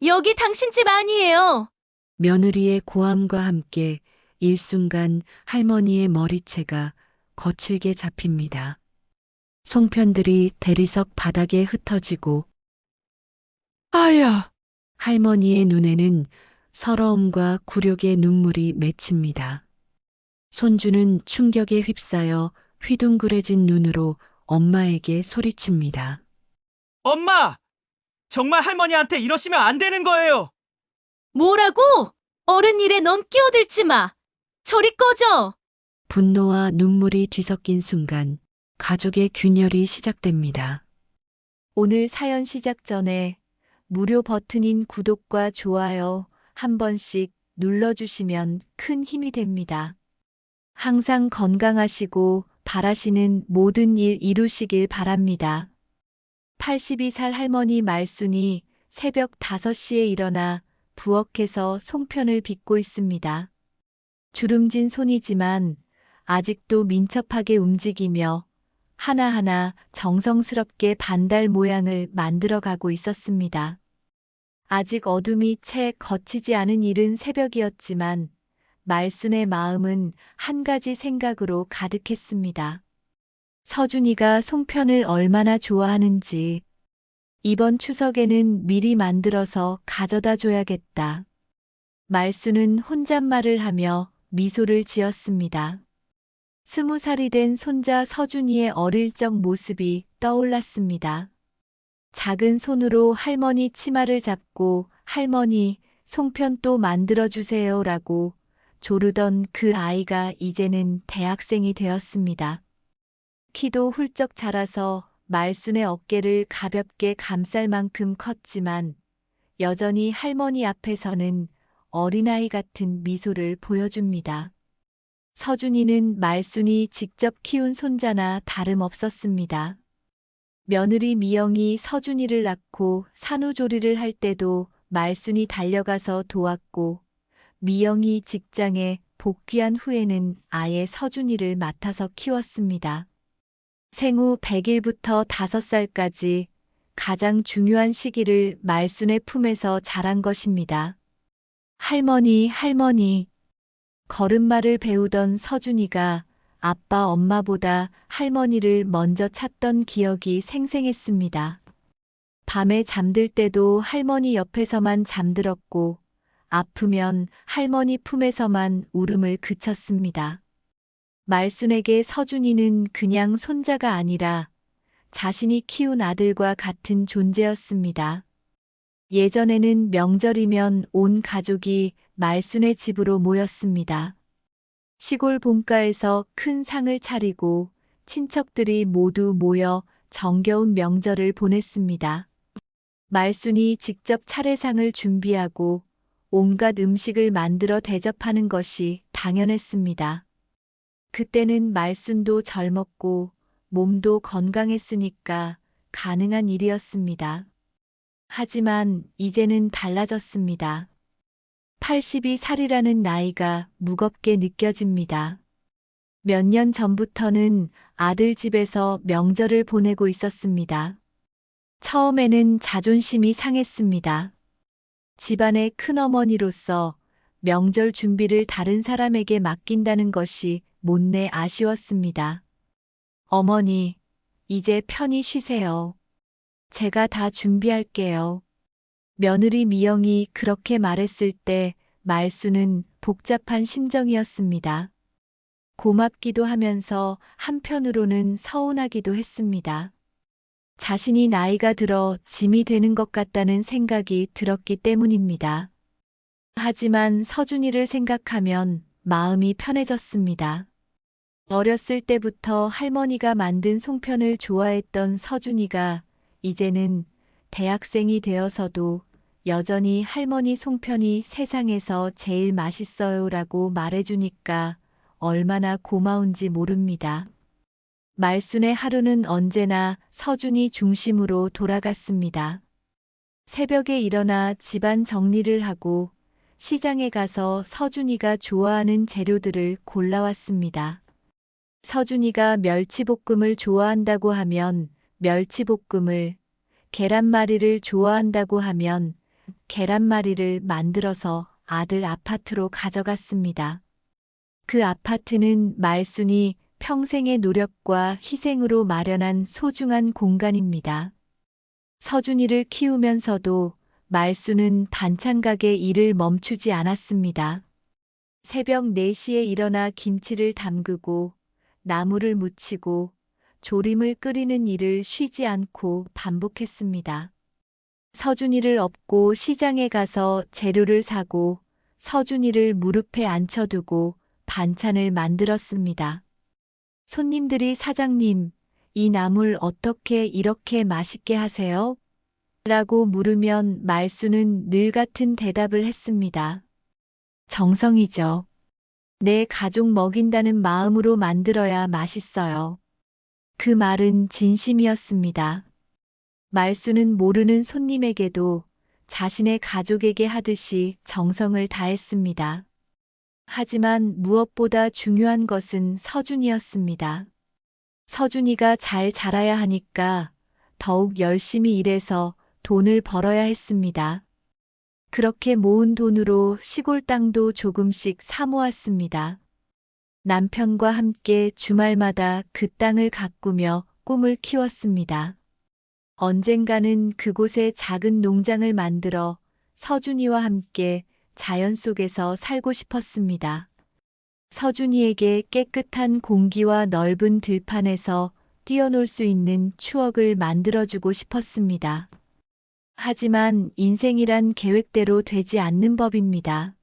여기 당신 집 아니에요. 며느리의 고함과 함께 일순간 할머니의 머리채가 거칠게 잡힙니다. 송편들이 대리석 바닥에 흩어지고 아야, 할머니의 눈에는 서러움과 굴욕의 눈물이 맺힙니다. 손주는 충격에 휩싸여 휘둥그레진 눈으로 엄마에게 소리칩니다. 엄마! 정말 할머니한테 이러시면 안 되는 거예요! 뭐라고? 어른 일에 넌 끼어들지 마. 저리 꺼져. 분노와 눈물이 뒤섞인 순간 가족의 균열이 시작됩니다. 오늘 사연 시작 전에 무료 버튼인 구독과 좋아요 한 번씩 눌러주시면 큰 힘이 됩니다. 항상 건강하시고 바라시는 모든 일 이루시길 바랍니다. 82살 할머니 말순이 새벽 5시에 일어나 부엌에서 송편을 빚고 있습니다. 주름진 손이지만 아직도 민첩하게 움직이며 하나하나 정성스럽게 반달 모양을 만들어가고 있었습니다. 아직 어둠이 채 걷히지 않은 이른 새벽이었지만 말순의 마음은 한 가지 생각으로 가득했습니다. 서준이가 송편을 얼마나 좋아하는지 이번 추석에는 미리 만들어서 가져다 줘야겠다. 말순은 혼잣말을 하며 미소를 지었습니다. 20살이 된 손자 서준이의 어릴 적 모습이 떠올랐습니다. 작은 손으로 할머니 치마를 잡고 할머니 송편 또 만들어주세요 라고 조르던 그 아이가 이제는 대학생이 되었습니다. 키도 훌쩍 자라서 말순의 어깨를 가볍게 감쌀 만큼 컸지만 여전히 할머니 앞에서는 어린아이 같은 미소를 보여줍니다. 서준이는 말순이 직접 키운 손자나 다름없었습니다. 며느리 미영이 서준이를 낳고 산후조리를 할 때도 말순이 달려가서 도왔고 미영이 직장에 복귀한 후에는 아예 서준이를 맡아서 키웠습니다. 생후 100일부터 5살까지 가장 중요한 시기를 말순의 품에서 자란 것입니다. 할머니, 할머니. 걸음마를 배우던 서준이가 아빠, 엄마보다 할머니를 먼저 찾던 기억이 생생했습니다. 밤에 잠들 때도 할머니 옆에서만 잠들었고 아프면 할머니 품에서만 울음을 그쳤습니다. 말순에게 서준이는 그냥 손자가 아니라 자신이 키운 아들과 같은 존재였습니다. 예전에는 명절이면 온 가족이 말순의 집으로 모였습니다. 시골 본가에서 큰 상을 차리고 친척들이 모두 모여 정겨운 명절을 보냈습니다. 말순이 직접 차례상을 준비하고 온갖 음식을 만들어 대접하는 것이 당연했습니다. 그때는 말순도 젊었고 몸도 건강했으니까 가능한 일이었습니다. 하지만 이제는 달라졌습니다. 82살이라는 나이가 무겁게 느껴집니다. 몇 년 전부터는 아들 집에서 명절을 보내고 있었습니다. 처음에는 자존심이 상했습니다. 집안의 큰어머니로서 명절 준비를 다른 사람에게 맡긴다는 것이 못내 아쉬웠습니다. 어머니, 이제 편히 쉬세요. 제가 다 준비할게요. 며느리 미영이 그렇게 말했을 때 말순은 복잡한 심정이었습니다. 고맙기도 하면서 한편으로는 서운하기도 했습니다. 자신이 나이가 들어 짐이 되는 것 같다는 생각이 들었기 때문입니다. 하지만 서준이를 생각하면 마음이 편해졌습니다. 어렸을 때부터 할머니가 만든 송편을 좋아했던 서준이가 이제는 대학생이 되어서도 여전히 할머니 송편이 세상에서 제일 맛있어요 라고 말해주니까 얼마나 고마운지 모릅니다. 말순의 하루는 언제나 서준이 중심으로 돌아갔습니다. 새벽에 일어나 집안 정리를 하고 시장에 가서 서준이가 좋아하는 재료들을 골라왔습니다. 서준이가 멸치볶음을 좋아한다고 하면 멸치볶음을, 계란말이를 좋아한다고 하면 계란말이를 만들어서 아들 아파트로 가져갔습니다. 그 아파트는 말순이 평생의 노력과 희생으로 마련한 소중한 공간입니다. 서준이를 키우면서도 말순은 반찬 가게 일을 멈추지 않았습니다. 새벽 4시에 일어나 김치를 담그고 나물을 무치고 조림을 끓이는 일을 쉬지 않고 반복했습니다. 서준이를 업고 시장에 가서 재료를 사고 서준이를 무릎에 앉혀두고 반찬을 만들었습니다. 손님들이 사장님, 이 나물 어떻게 이렇게 맛있게 하세요? 라고 물으면 말순은 늘 같은 대답을 했습니다. 정성이죠. 내 가족 먹인다는 마음으로 만들어야 맛있어요. 그 말은 진심이었습니다. 말순은 모르는 손님에게도 자신의 가족에게 하듯이 정성을 다했습니다. 하지만 무엇보다 중요한 것은 서준이었습니다. 서준이가 잘 자라야 하니까 더욱 열심히 일해서 돈을 벌어야 했습니다. 그렇게 모은 돈으로 시골 땅도 조금씩 사 모았습니다. 남편과 함께 주말마다 그 땅을 가꾸며 꿈을 키웠습니다. 언젠가는 그곳에 작은 농장을 만들어 서준이와 함께 자연 속에서 살고 싶었습니다. 서준이에게 깨끗한 공기와 넓은 들판에서 뛰어놀 수 있는 추억을 만들어주고 싶었습니다. 하지만 인생이란 계획대로 되지 않는 법입니다.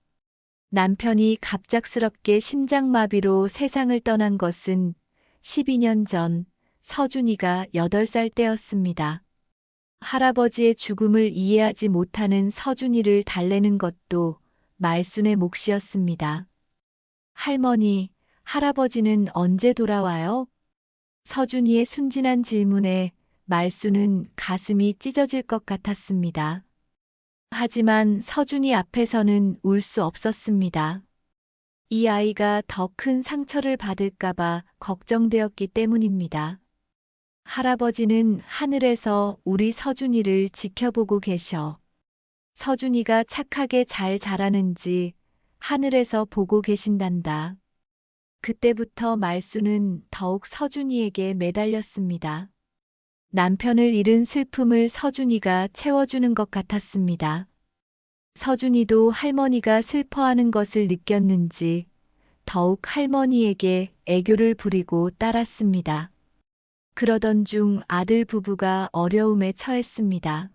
남편이 갑작스럽게 심장마비로 세상을 떠난 것은 12년 전 서준이가 8살 때였습니다. 할아버지의 죽음을 이해하지 못하는 서준이를 달래는 것도 말순의 몫이었습니다. 할머니, 할아버지는 언제 돌아와요? 서준이의 순진한 질문에 말순은 가슴이 찢어질 것 같았습니다. 하지만 서준이 앞에서는 울 수 없었습니다. 이 아이가 더 큰 상처를 받을까봐 걱정되었기 때문입니다. 할아버지는 하늘에서 우리 서준이를 지켜보고 계셔. 서준이가 착하게 잘 자라는지 하늘에서 보고 계신단다. 그때부터 말순은 더욱 서준이에게 매달렸습니다. 남편을 잃은 슬픔을 서준이가 채워주는 것 같았습니다. 서준이도 할머니가 슬퍼하는 것을 느꼈는지 더욱 할머니에게 애교를 부리고 따랐습니다. 그러던 중 아들 부부가 어려움에 처했습니다.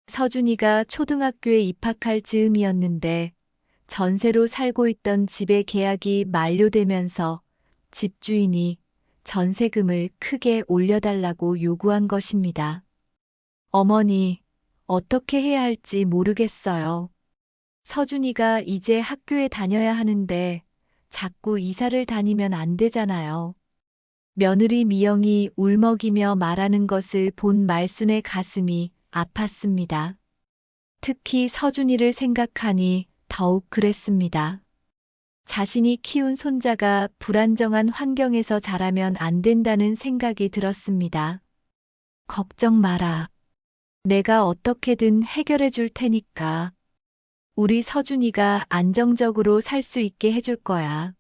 서준이가 초등학교에 입학할 즈음이었는데 전세로 살고 있던 집의 계약이 만료되면서 집주인이 전세금을 크게 올려달라고 요구한 것입니다. 어머니, 어떻게 해야 할지 모르겠어요. 서준이가 이제 학교에 다녀야 하는데 자꾸 이사를 다니면 안 되잖아요. 며느리 미영이 울먹이며 말하는 것을 본 말순의 가슴이 아팠습니다. 특히 서준이를 생각하니 더욱 그랬습니다. 자신이 키운 손자가 불안정한 환경에서 자라면 안 된다는 생각이 들었습니다. 걱정 마라. 내가 어떻게든 해결해 줄 테니까. 우리 서준이가 안정적으로 살 수 있게 해줄 거야.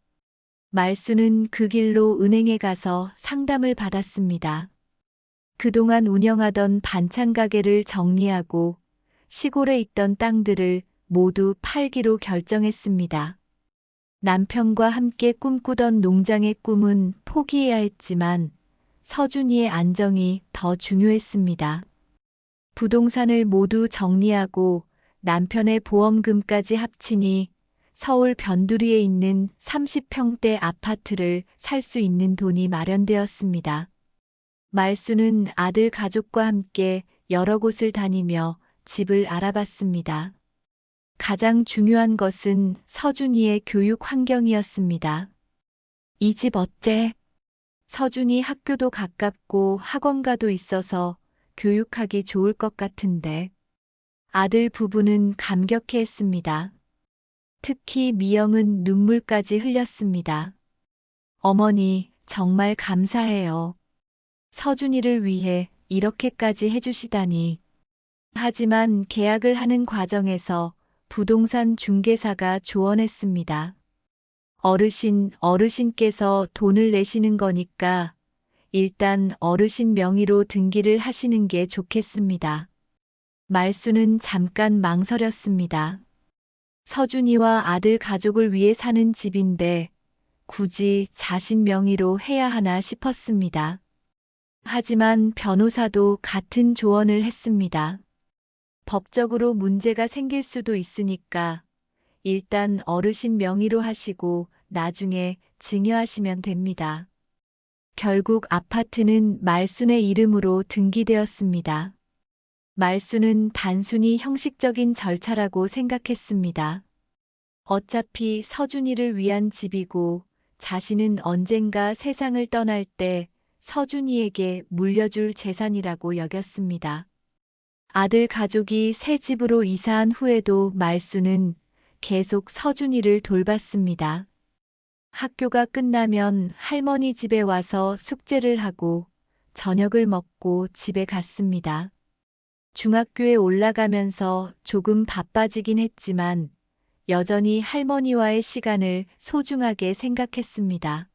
말순은 그 길로 은행에 가서 상담을 받았습니다. 그동안 운영하던 반찬 가게를 정리하고 시골에 있던 땅들을 모두 팔기로 결정했습니다. 남편과 함께 꿈꾸던 농장의 꿈은 포기해야 했지만 서준이의 안정이 더 중요했습니다. 부동산을 모두 정리하고 남편의 보험금까지 합치니 서울 변두리에 있는 30평대 아파트를 살 수 있는 돈이 마련되었습니다. 말순은 아들 가족과 함께 여러 곳을 다니며 집을 알아봤습니다. 가장 중요한 것은 서준이의 교육 환경이었습니다. 이 집 어때? 서준이 학교도 가깝고 학원가도 있어서 교육하기 좋을 것 같은데. 아들 부부는 감격해했습니다. 특히 미영은 눈물까지 흘렸습니다. 어머니, 정말 감사해요. 서준이를 위해 이렇게까지 해주시다니. 하지만 계약을 하는 과정에서 부동산 중개사가 조언했습니다. 어르신께서 돈을 내시는 거니까 일단 어르신 명의로 등기를 하시는 게 좋겠습니다. 말수는 잠깐 망설였습니다. 서준이와 아들 가족을 위해 사는 집인데 굳이 자신 명의로 해야 하나 싶었습니다. 하지만 변호사도 같은 조언을 했습니다. 법적으로 문제가 생길 수도 있으니까 일단 어르신 명의로 하시고 나중에 증여하시면 됩니다. 결국 아파트는 말순의 이름으로 등기되었습니다. 말순은 단순히 형식적인 절차라고 생각했습니다. 어차피 서준이를 위한 집이고 자신은 언젠가 세상을 떠날 때 서준이에게 물려줄 재산이라고 여겼습니다. 아들 가족이 새 집으로 이사한 후에도 말순은 계속 서준이를 돌봤습니다. 학교가 끝나면 할머니 집에 와서 숙제를 하고 저녁을 먹고 집에 갔습니다. 중학교에 올라가면서 조금 바빠지긴 했지만 여전히 할머니와의 시간을 소중하게 생각했습니다.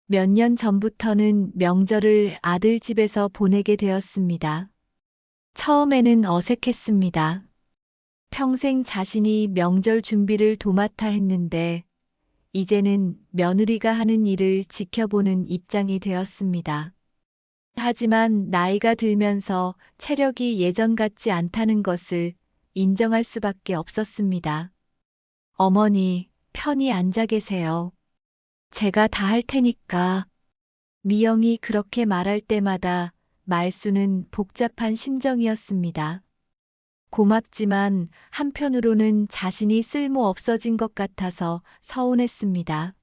몇 년 전부터는 명절을 아들 집에서 보내게 되었습니다. 처음에는 어색했습니다. 평생 자신이 명절 준비를 도맡아 했는데 이제는 며느리가 하는 일을 지켜보는 입장이 되었습니다. 하지만 나이가 들면서 체력이 예전 같지 않다는 것을 인정할 수밖에 없었습니다. 어머니, 편히 앉아 계세요. 제가 다 할 테니까. 미영이 그렇게 말할 때마다 말수는 복잡한 심정이었습니다. 고맙지만 한편으로는 자신이 쓸모 없어진 것 같아서 서운했습니다.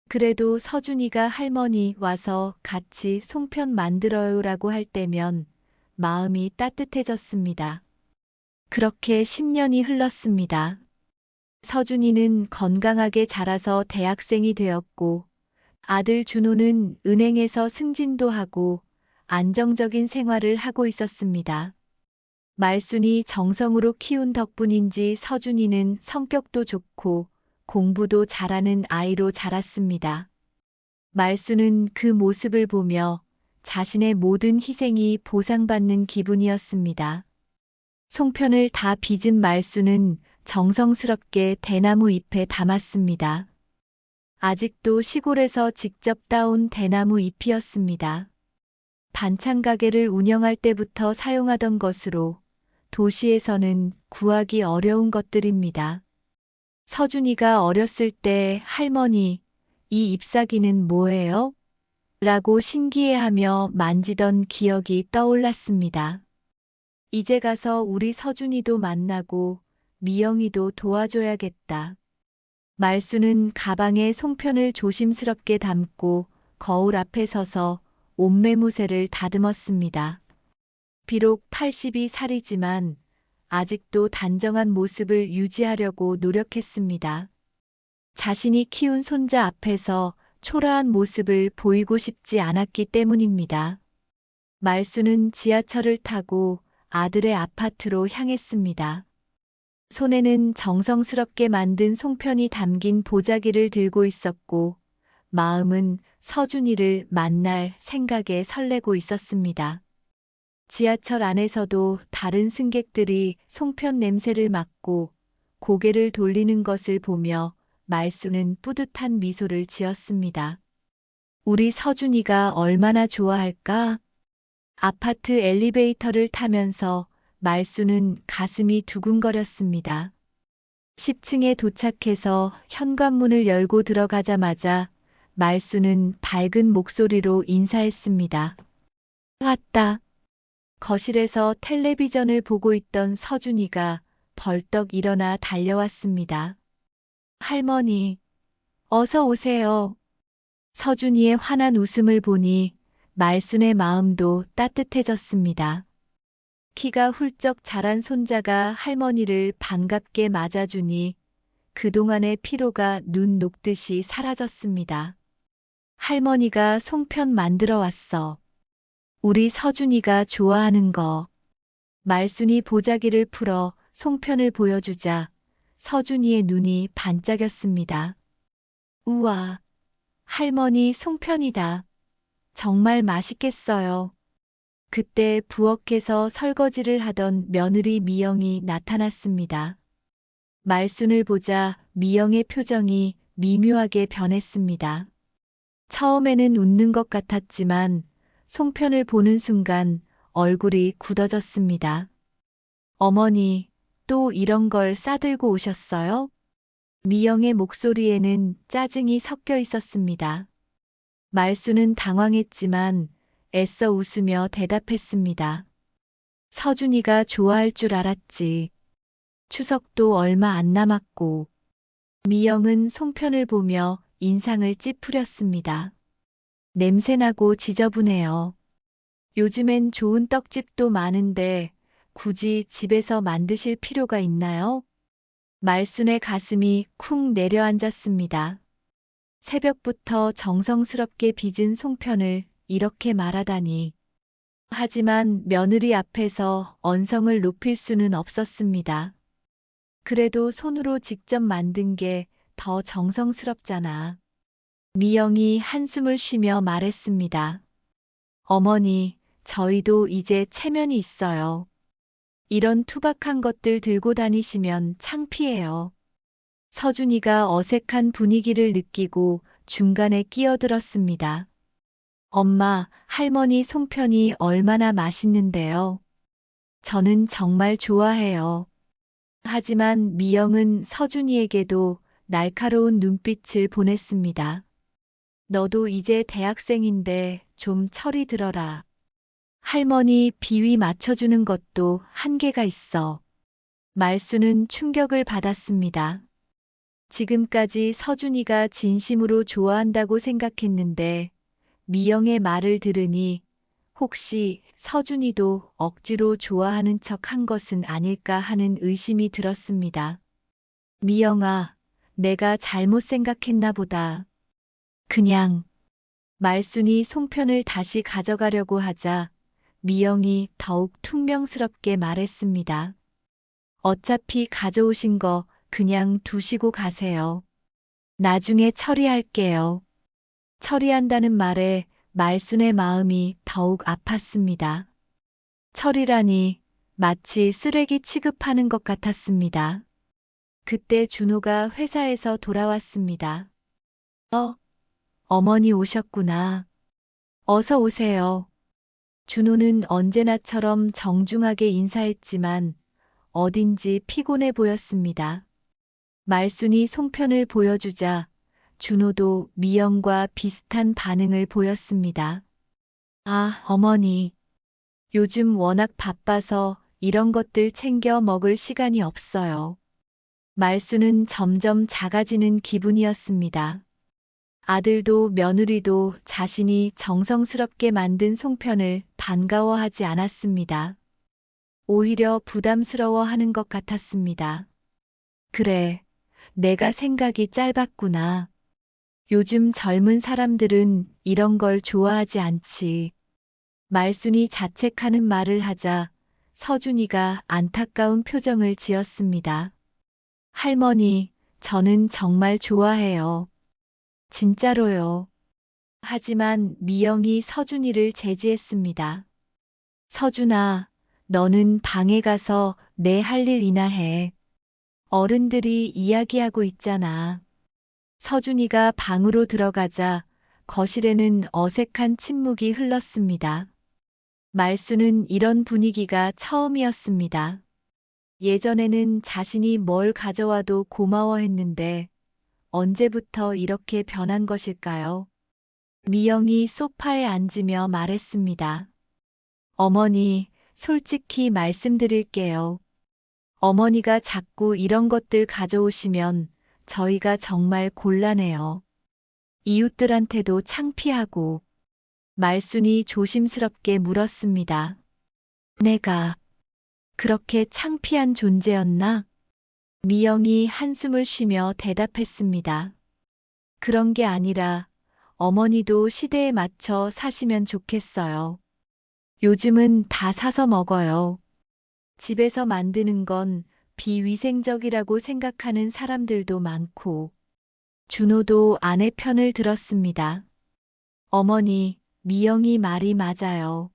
그래도 서준이가 할머니 와서 같이 송편 만들어요라고 할 때면 마음이 따뜻해졌습니다. 그렇게 10년이 흘렀습니다. 서준이는 건강하게 자라서 대학생이 되었고 아들 준호는 은행에서 승진도 하고 안정적인 생활을 하고 있었습니다. 말순이 정성으로 키운 덕분인지 서준이는 성격도 좋고 공부도 잘하는 아이로 자랐습니다. 말순은 그 모습을 보며 자신의 모든 희생이 보상받는 기분이었습니다. 송편을 다 빚은 말순은 정성스럽게 대나무 잎에 담았습니다. 아직도 시골에서 직접 따온 대나무 잎이었습니다. 반찬 가게를 운영할 때부터 사용하던 것으로 도시에서는 구하기 어려운 것들입니다. 서준이가 어렸을 때 할머니, 이 잎사귀는 뭐예요? 라고 신기해하며 만지던 기억이 떠올랐습니다. 이제 가서 우리 서준이도 만나고 미영이도 도와줘야겠다. 말수는 가방에 송편을 조심스럽게 담고 거울 앞에 서서 옷매무새를 다듬었습니다. 비록 80이 살이지만 아직도 단정한 모습을 유지하려고 노력했습니다. 자신이 키운 손자 앞에서 초라한 모습을 보이고 싶지 않았기 때문입니다. 말수는 지하철을 타고 아들의 아파트로 향했습니다. 손에는 정성스럽게 만든 송편이 담긴 보자기를 들고 있었고 마음은 서준이를 만날 생각에 설레고 있었습니다. 지하철 안에서도 다른 승객들이 송편 냄새를 맡고 고개를 돌리는 것을 보며 말수는 뿌듯한 미소를 지었습니다. 우리 서준이가 얼마나 좋아할까? 아파트 엘리베이터를 타면서 말수는 가슴이 두근거렸습니다. 10층에 도착해서 현관문을 열고 들어가자마자 말수는 밝은 목소리로 인사했습니다. 왔다. 거실에서 텔레비전을 보고 있던 서준이가 벌떡 일어나 달려왔습니다. 할머니, 어서 오세요. 서준이의 환한 웃음을 보니 말순의 마음도 따뜻해졌습니다. 키가 훌쩍 자란 손자가 할머니를 반갑게 맞아주니 그동안의 피로가 눈 녹듯이 사라졌습니다. 할머니가 송편 만들어 왔어. 우리 서준이가 좋아하는 거. 말순이 보자기를 풀어 송편을 보여주자 서준이의 눈이 반짝였습니다. 우와, 할머니 송편이다. 정말 맛있겠어요. 그때 부엌에서 설거지를 하던 며느리 미영이 나타났습니다. 말순을 보자 미영의 표정이 미묘하게 변했습니다. 처음에는 웃는 것 같았지만 송편을 보는 순간 얼굴이 굳어졌습니다. 어머니, 또 이런 걸 싸들고 오셨어요? 미영의 목소리에는 짜증이 섞여 있었습니다. 말순은 당황했지만 애써 웃으며 대답했습니다. 서준이가 좋아할 줄 알았지. 추석도 얼마 안 남았고. 미영은 송편을 보며 인상을 찌푸렸습니다. 냄새나고 지저분해요. 요즘엔 좋은 떡집도 많은데 굳이 집에서 만드실 필요가 있나요? 말순의 가슴이 쿵 내려앉았습니다. 새벽부터 정성스럽게 빚은 송편을 이렇게 말하다니. 하지만 며느리 앞에서 언성을 높일 수는 없었습니다. 그래도 손으로 직접 만든 게 더 정성스럽잖아. 미영이 한숨을 쉬며 말했습니다. 어머니, 저희도 이제 체면이 있어요. 이런 투박한 것들 들고 다니시면 창피해요. 서준이가 어색한 분위기를 느끼고 중간에 끼어들었습니다. 엄마, 할머니 송편이 얼마나 맛있는데요. 저는 정말 좋아해요. 하지만 미영은 서준이에게도 날카로운 눈빛을 보냈습니다. 너도 이제 대학생인데 좀 철이 들어라. 할머니 비위 맞춰주는 것도 한계가 있어. 말수는 충격을 받았습니다. 지금까지 서준이가 진심으로 좋아한다고 생각했는데 미영의 말을 들으니 혹시 서준이도 억지로 좋아하는 척 한 것은 아닐까 하는 의심이 들었습니다. 미영아, 내가 잘못 생각했나 보다. 그냥 말순이 송편을 다시 가져가려고 하자 미영이 더욱 퉁명스럽게 말했습니다. 어차피 가져오신 거 그냥 두시고 가세요. 나중에 처리할게요. 처리한다는 말에 말순의 마음이 더욱 아팠습니다. 처리라니 마치 쓰레기 취급하는 것 같았습니다. 그때 준호가 회사에서 돌아왔습니다. 어머니 오셨구나. 어서 오세요. 준호는 언제나처럼 정중하게 인사했지만 어딘지 피곤해 보였습니다. 말순이 송편을 보여주자 준호도 미영과 비슷한 반응을 보였습니다. 아, 어머니. 요즘 워낙 바빠서 이런 것들 챙겨 먹을 시간이 없어요. 말수는 점점 작아지는 기분이었습니다. 아들도 며느리도 자신이 정성스럽게 만든 송편을 반가워하지 않았습니다. 오히려 부담스러워하는 것 같았습니다. 그래, 내가 생각이 짧았구나. 요즘 젊은 사람들은 이런 걸 좋아하지 않지. 말순이 자책하는 말을 하자 서준이가 안타까운 표정을 지었습니다. 할머니, 저는 정말 좋아해요. 진짜로요. 하지만 미영이 서준이를 제지했습니다. 서준아, 너는 방에 가서 내 할 일이나 해. 어른들이 이야기하고 있잖아. 서준이가 방으로 들어가자 거실에는 어색한 침묵이 흘렀습니다. 말수는 이런 분위기가 처음이었습니다. 예전에는 자신이 뭘 가져와도 고마워했는데 언제부터 이렇게 변한 것일까요? 미영이 소파에 앉으며 말했습니다. 어머니, 솔직히 말씀드릴게요. 어머니가 자꾸 이런 것들 가져오시면 저희가 정말 곤란해요. 이웃들한테도 창피하고. 말순이 조심스럽게 물었습니다. 내가 그렇게 창피한 존재였나? 미영이 한숨을 쉬며 대답했습니다. 그런 게 아니라 어머니도 시대에 맞춰 사시면 좋겠어요. 요즘은 다 사서 먹어요. 집에서 만드는 건 비위생적이라고 생각하는 사람들도 많고, 준호도 아내 편을 들었습니다. 어머니, 미영이 말이 맞아요.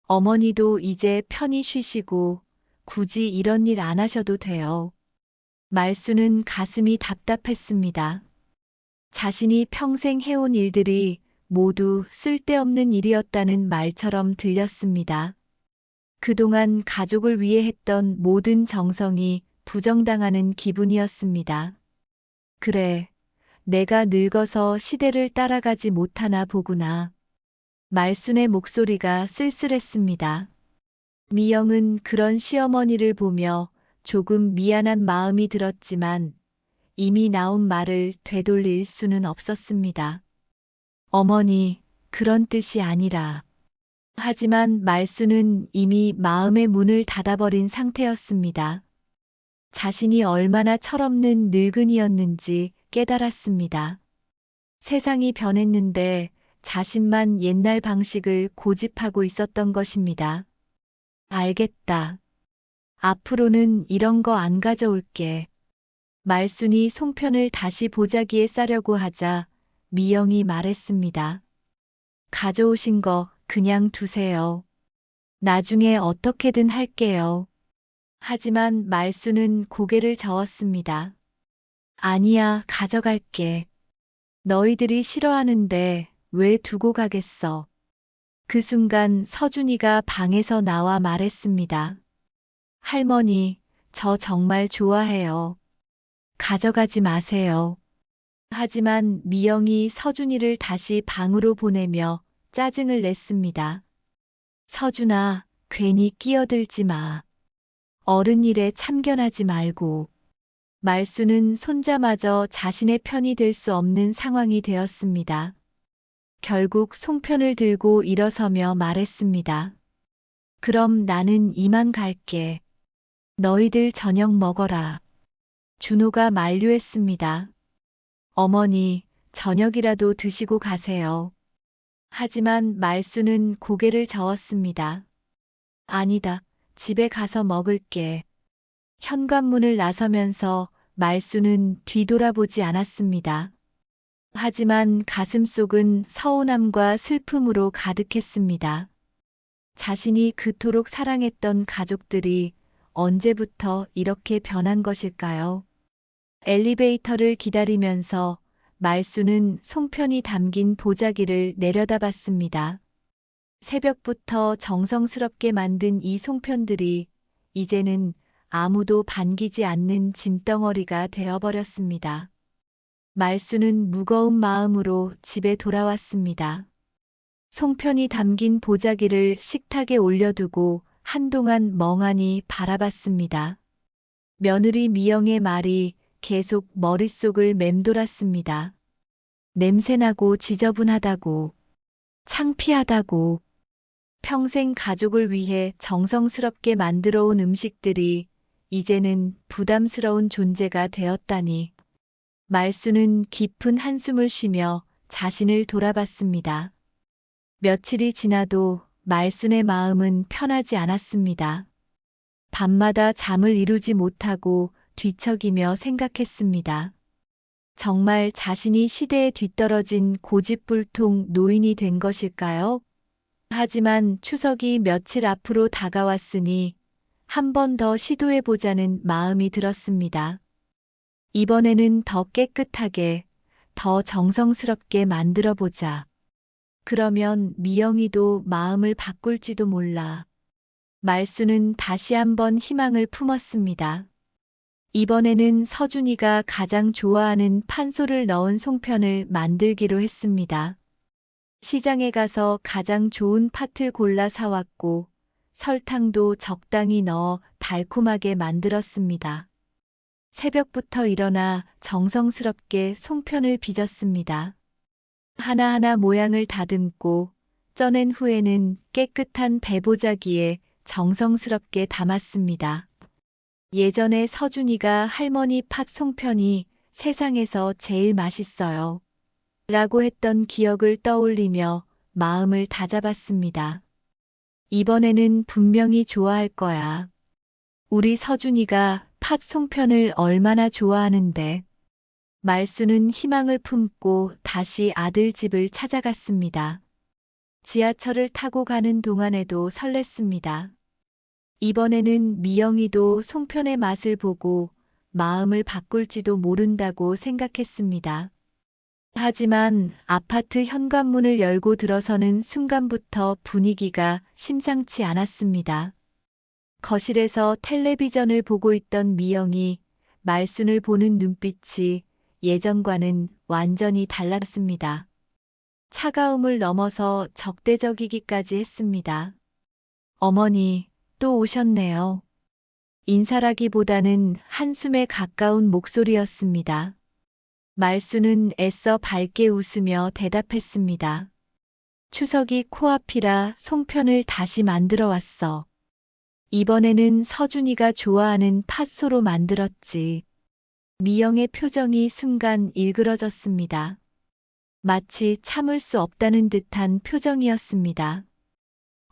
어머니도 이제 편히 쉬시고 굳이 이런 일 안 하셔도 돼요. 말수는 가슴이 답답했습니다. 자신이 평생 해온 일들이 모두 쓸데없는 일이었다는 말처럼 들렸습니다. 그동안 가족을 위해 했던 모든 정성이 부정당하는 기분이었습니다. 그래, 내가 늙어서 시대를 따라가지 못하나 보구나. 말순의 목소리가 쓸쓸했습니다. 미영은 그런 시어머니를 보며 조금 미안한 마음이 들었지만 이미 나온 말을 되돌릴 수는 없었습니다. 어머니, 그런 뜻이 아니라. 하지만 말수는 이미 마음의 문을 닫아버린 상태였습니다. 자신이 얼마나 철없는 늙은이였는지 깨달았습니다. 세상이 변했는데 자신만 옛날 방식을 고집하고 있었던 것입니다. 알겠다. 앞으로는 이런 거 안 가져올게. 말순이 송편을 다시 보자기에 싸려고 하자 미영이 말했습니다. 가져오신 거 그냥 두세요. 나중에 어떻게든 할게요. 하지만 말순은 고개를 저었습니다. 아니야, 가져갈게. 너희들이 싫어하는데 왜 두고 가겠어? 그 순간 서준이가 방에서 나와 말했습니다. 할머니, 저 정말 좋아해요. 가져가지 마세요. 하지만 미영이 서준이를 다시 방으로 보내며 짜증을 냈습니다. 서준아, 괜히 끼어들지 마. 어른 일에 참견하지 말고. 말수는 손자마저 자신의 편이 될 수 없는 상황이 되었습니다. 결국 송편을 들고 일어서며 말했습니다. 그럼 나는 이만 갈게. 너희들 저녁 먹어라. 준호가 만류했습니다. 어머니, 저녁이라도 드시고 가세요. 하지만 말수는 고개를 저었습니다. 아니다, 집에 가서 먹을게. 현관문을 나서면서 말수는 뒤돌아보지 않았습니다. 하지만 가슴속은 서운함과 슬픔으로 가득했습니다. 자신이 그토록 사랑했던 가족들이 언제부터 이렇게 변한 것일까요? 엘리베이터를 기다리면서 말수는 송편이 담긴 보자기를 내려다봤습니다. 새벽부터 정성스럽게 만든 이 송편들이 이제는 아무도 반기지 않는 짐덩어리가 되어버렸습니다. 말수는 무거운 마음으로 집에 돌아왔습니다. 송편이 담긴 보자기를 식탁에 올려두고 한동안 멍하니 바라봤습니다. 며느리 미영의 말이 계속 머릿속을 맴돌았습니다. 냄새나고 지저분하다고, 창피하다고, 평생 가족을 위해 정성스럽게 만들어온 음식들이 이제는 부담스러운 존재가 되었다니. 말수는 깊은 한숨을 쉬며 자신을 돌아봤습니다. 며칠이 지나도 말순의 마음은 편하지 않았습니다. 밤마다 잠을 이루지 못하고 뒤척이며 생각했습니다. 정말 자신이 시대에 뒤떨어진 고집불통 노인이 된 것일까요? 하지만 추석이 며칠 앞으로 다가왔으니 한 번 더 시도해보자는 마음이 들었습니다. 이번에는 더 깨끗하게, 더 정성스럽게 만들어보자. 그러면 미영이도 마음을 바꿀지도 몰라. 말수는 다시 한번 희망을 품었습니다. 이번에는 서준이가 가장 좋아하는 판소를 넣은 송편을 만들기로 했습니다. 시장에 가서 가장 좋은 팥을 골라 사왔고 설탕도 적당히 넣어 달콤하게 만들었습니다. 새벽부터 일어나 정성스럽게 송편을 빚었습니다. 하나하나 모양을 다듬고 쪄낸 후에는 깨끗한 배보자기에 정성스럽게 담았습니다. 예전에 서준이가 할머니 팥 송편이 세상에서 제일 맛있어요. 라고 했던 기억을 떠올리며 마음을 다잡았습니다. 이번에는 분명히 좋아할 거야. 우리 서준이가 팥 송편을 얼마나 좋아하는데. 말수는 희망을 품고 다시 아들 집을 찾아갔습니다. 지하철을 타고 가는 동안에도 설렜습니다. 이번에는 미영이도 송편의 맛을 보고 마음을 바꿀지도 모른다고 생각했습니다. 하지만 아파트 현관문을 열고 들어서는 순간부터 분위기가 심상치 않았습니다. 거실에서 텔레비전을 보고 있던 미영이 말순을 보는 눈빛이 예전과는 완전히 달랐습니다. 차가움을 넘어서 적대적이기까지 했습니다. 어머니, 또 오셨네요. 인사라기보다는 한숨에 가까운 목소리였습니다. 말수는 애써 밝게 웃으며 대답했습니다. 추석이 코앞이라 송편을 다시 만들어 왔어. 이번에는 서준이가 좋아하는 팥소로 만들었지. 미영의 표정이 순간 일그러졌습니다. 마치 참을 수 없다는 듯한 표정이었습니다.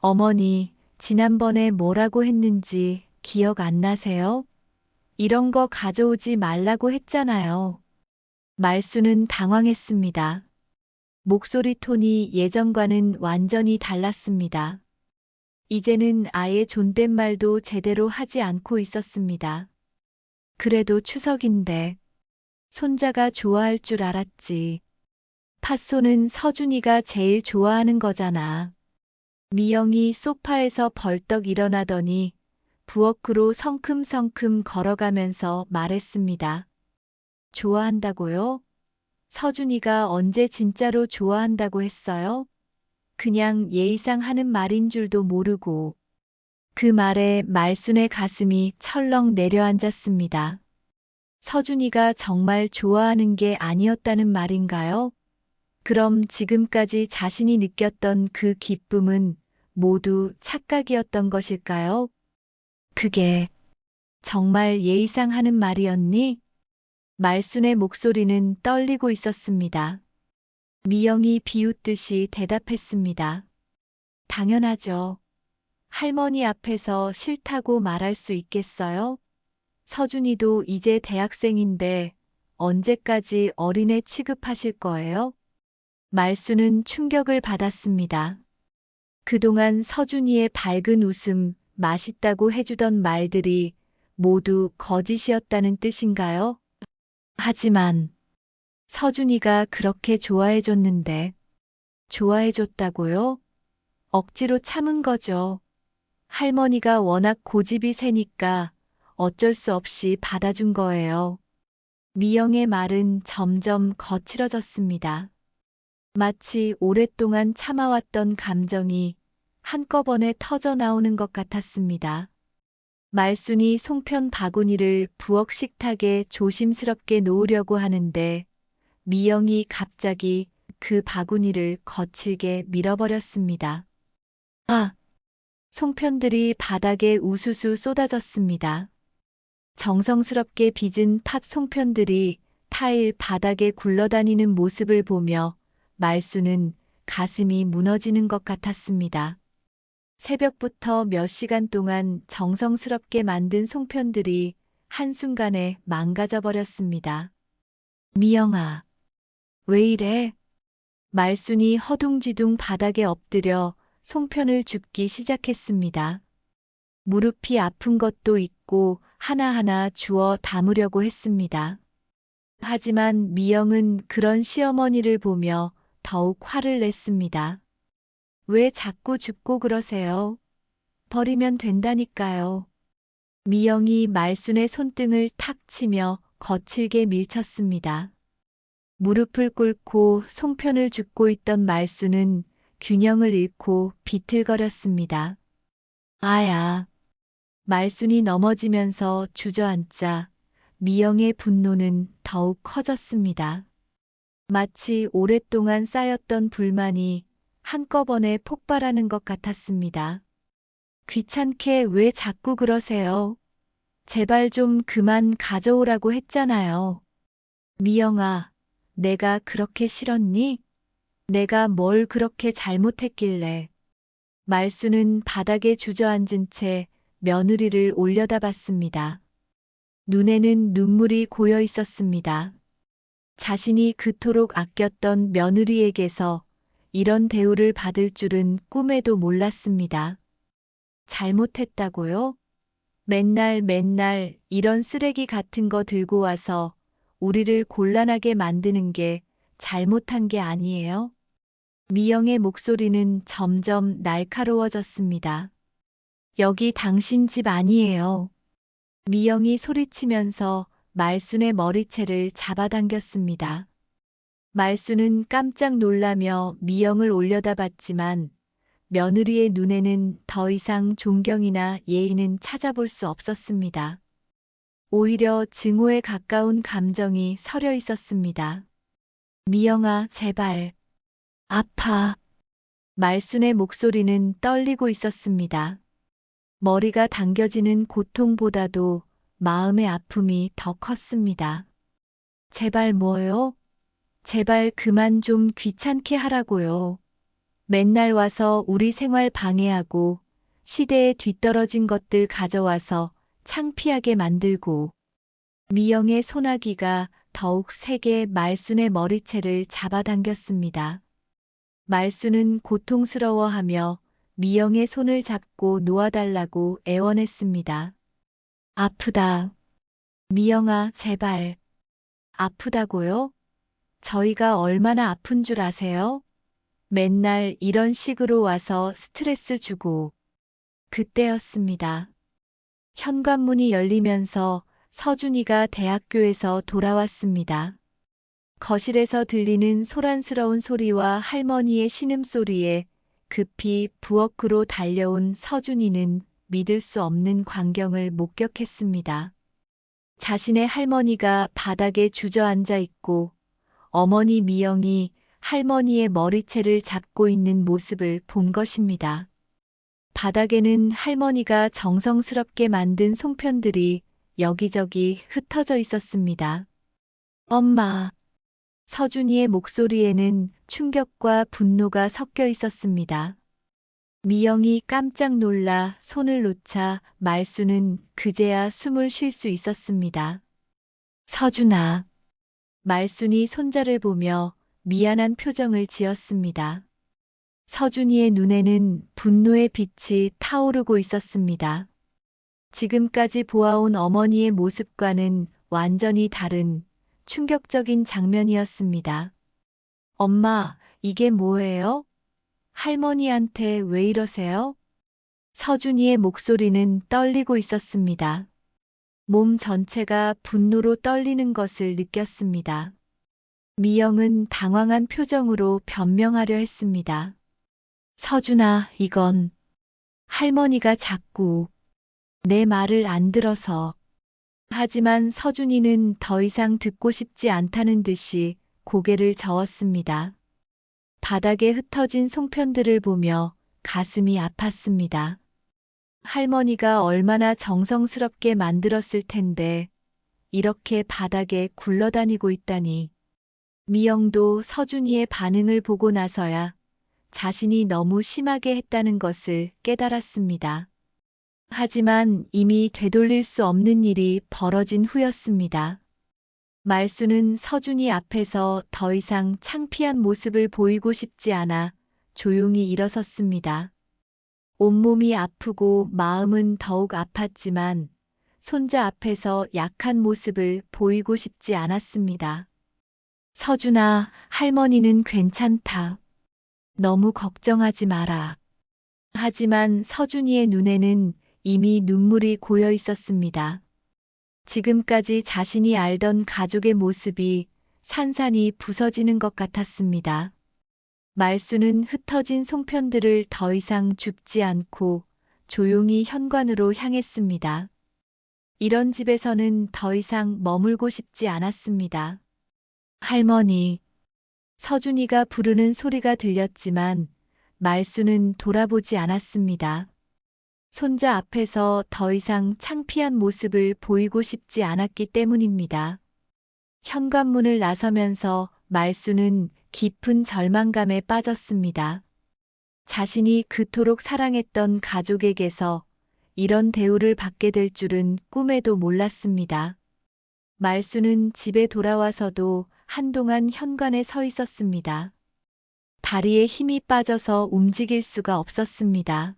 어머니, 지난번에 뭐라고 했는지 기억 안 나세요? 이런 거 가져오지 말라고 했잖아요. 말수는 당황했습니다. 목소리 톤이 예전과는 완전히 달랐습니다. 이제는 아예 존댓말도 제대로 하지 않고 있었습니다. 그래도 추석인데 손자가 좋아할 줄 알았지. 팥소는 서준이가 제일 좋아하는 거잖아. 미영이 소파에서 벌떡 일어나더니 부엌으로 성큼성큼 걸어가면서 말했습니다. 좋아한다고요? 서준이가 언제 진짜로 좋아한다고 했어요? 그냥 예의상 하는 말인 줄도 모르고. 그 말에 말순의 가슴이 철렁 내려앉았습니다. 서준이가 정말 좋아하는 게 아니었다는 말인가요? 그럼 지금까지 자신이 느꼈던 그 기쁨은 모두 착각이었던 것일까요? 그게 정말 예의상 하는 말이었니? 말순의 목소리는 떨리고 있었습니다. 미영이 비웃듯이 대답했습니다. 당연하죠. 할머니 앞에서 싫다고 말할 수 있겠어요? 서준이도 이제 대학생인데 언제까지 어린애 취급하실 거예요? 말수는 충격을 받았습니다. 그동안 서준이의 밝은 웃음, 맛있다고 해주던 말들이 모두 거짓이었다는 뜻인가요? 하지만 서준이가 그렇게 좋아해줬는데 좋아해줬다고요? 억지로 참은 거죠. 할머니가 워낙 고집이 세니까 어쩔 수 없이 받아준 거예요. 미영의 말은 점점 거칠어졌습니다. 마치 오랫동안 참아왔던 감정이 한꺼번에 터져 나오는 것 같았습니다. 말순이 송편 바구니를 부엌 식탁에 조심스럽게 놓으려고 하는데 미영이 갑자기 그 바구니를 거칠게 밀어버렸습니다. 아! 송편들이 바닥에 우수수 쏟아졌습니다. 정성스럽게 빚은 팥 송편들이 타일 바닥에 굴러다니는 모습을 보며 말수는 가슴이 무너지는 것 같았습니다. 새벽부터 몇 시간 동안 정성스럽게 만든 송편들이 한순간에 망가져 버렸습니다. 미영아, 왜 이래? 말순이 허둥지둥 바닥에 엎드려 송편을 줍기 시작했습니다. 무릎이 아픈 것도 있고 하나하나 주워 담으려고 했습니다. 하지만 미영은 그런 시어머니를 보며 더욱 화를 냈습니다. 왜 자꾸 줍고 그러세요? 버리면 된다니까요. 미영이 말순의 손등을 탁 치며 거칠게 밀쳤습니다. 무릎을 꿇고 송편을 줍고 있던 말순은 균형을 잃고 비틀거렸습니다. 아야. 말순이 넘어지면서 주저앉자 미영의 분노는 더욱 커졌습니다. 마치 오랫동안 쌓였던 불만이 한꺼번에 폭발하는 것 같았습니다. 귀찮게 왜 자꾸 그러세요? 제발 좀 그만 가져오라고 했잖아요. 미영아, 내가 그렇게 싫었니? 내가 뭘 그렇게 잘못했길래. 말수는 바닥에 주저앉은 채 며느리를 올려다봤습니다. 눈에는 눈물이 고여 있었습니다. 자신이 그토록 아꼈던 며느리에게서 이런 대우를 받을 줄은 꿈에도 몰랐습니다. 잘못했다고요? 맨날 이런 쓰레기 같은 거 들고 와서 우리를 곤란하게 만드는 게 잘못한 게 아니에요? 미영의 목소리는 점점 날카로워졌습니다. 여기 당신 집 아니에요. 미영이 소리치면서 말순의 머리채를 잡아당겼습니다. 말순은 깜짝 놀라며 미영을 올려다봤지만 며느리의 눈에는 더 이상 존경이나 예의는 찾아볼 수 없었습니다. 오히려 증오에 가까운 감정이 서려 있었습니다. 미영아, 제발. 아파. 말순의 목소리는 떨리고 있었습니다. 머리가 당겨지는 고통보다도 마음의 아픔이 더 컸습니다. 제발 뭐요? 제발 그만 좀 귀찮게 하라고요. 맨날 와서 우리 생활 방해하고 시대에 뒤떨어진 것들 가져와서 창피하게 만들고. 미영의 소나기가 더욱 세게 말순의 머리채를 잡아당겼습니다. 말순은 고통스러워하며 미영의 손을 잡고 놓아달라고 애원했습니다. 아프다. 미영아, 제발. 아프다고요? 저희가 얼마나 아픈 줄 아세요? 맨날 이런 식으로 와서 스트레스 주고. 그때였습니다. 현관문이 열리면서 서준이가 대학교에서 돌아왔습니다. 거실에서 들리는 소란스러운 소리와 할머니의 신음소리에 급히 부엌으로 달려온 서준이는 믿을 수 없는 광경을 목격했습니다. 자신의 할머니가 바닥에 주저앉아 있고 어머니 미영이 할머니의 머리채를 잡고 있는 모습을 본 것입니다. 바닥에는 할머니가 정성스럽게 만든 송편들이 여기저기 흩어져 있었습니다. 엄마. 서준이의 목소리에는 충격과 분노가 섞여 있었습니다. 미영이 깜짝 놀라 손을 놓자 말순은 그제야 숨을 쉴 수 있었습니다. 서준아. 말순이 손자를 보며 미안한 표정을 지었습니다. 서준이의 눈에는 분노의 빛이 타오르고 있었습니다. 지금까지 보아온 어머니의 모습과는 완전히 다른 충격적인 장면이었습니다. 엄마, 이게 뭐예요? 할머니한테 왜 이러세요? 서준이의 목소리는 떨리고 있었습니다. 몸 전체가 분노로 떨리는 것을 느꼈습니다. 미영은 당황한 표정으로 변명하려 했습니다. 서준아, 이건 할머니가 자꾸 내 말을 안 들어서. 하지만 서준이는 더 이상 듣고 싶지 않다는 듯이 고개를 저었습니다. 바닥에 흩어진 송편들을 보며 가슴이 아팠습니다. 할머니가 얼마나 정성스럽게 만들었을 텐데 이렇게 바닥에 굴러다니고 있다니. 미영도 서준이의 반응을 보고 나서야 자신이 너무 심하게 했다는 것을 깨달았습니다. 하지만 이미 되돌릴 수 없는 일이 벌어진 후였습니다. 말순은 서준이 앞에서 더 이상 창피한 모습을 보이고 싶지 않아 조용히 일어섰습니다. 온몸이 아프고 마음은 더욱 아팠지만 손자 앞에서 약한 모습을 보이고 싶지 않았습니다. 서준아, 할머니는 괜찮다. 너무 걱정하지 마라. 하지만 서준이의 눈에는 이미 눈물이 고여 있었습니다. 지금까지 자신이 알던 가족의 모습이 산산이 부서지는 것 같았습니다. 말순은 흩어진 송편들을 더 이상 줍지 않고 조용히 현관으로 향했습니다. 이런 집에서는 더 이상 머물고 싶지 않았습니다. 할머니. 서준이가 부르는 소리가 들렸지만 말순은 돌아보지 않았습니다. 손자 앞에서 더 이상 창피한 모습을 보이고 싶지 않았기 때문입니다. 현관문을 나서면서 말순은 깊은 절망감에 빠졌습니다. 자신이 그토록 사랑했던 가족에게서 이런 대우를 받게 될 줄은 꿈에도 몰랐습니다. 말수는 집에 돌아와서도 한동안 현관에 서 있었습니다. 다리에 힘이 빠져서 움직일 수가 없었습니다.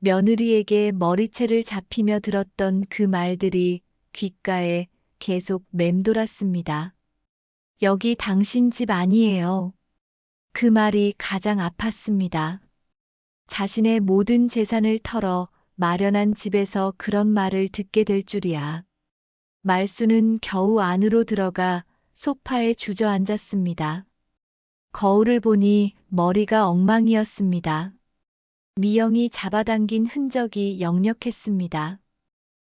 며느리에게 머리채를 잡히며 들었던 그 말들이 귓가에 계속 맴돌았습니다. 여기 당신 집 아니에요. 그 말이 가장 아팠습니다. 자신의 모든 재산을 털어 마련한 집에서 그런 말을 듣게 될 줄이야. 말수는 겨우 안으로 들어가 소파에 주저앉았습니다. 거울을 보니 머리가 엉망이었습니다. 미영이 잡아당긴 흔적이 역력했습니다.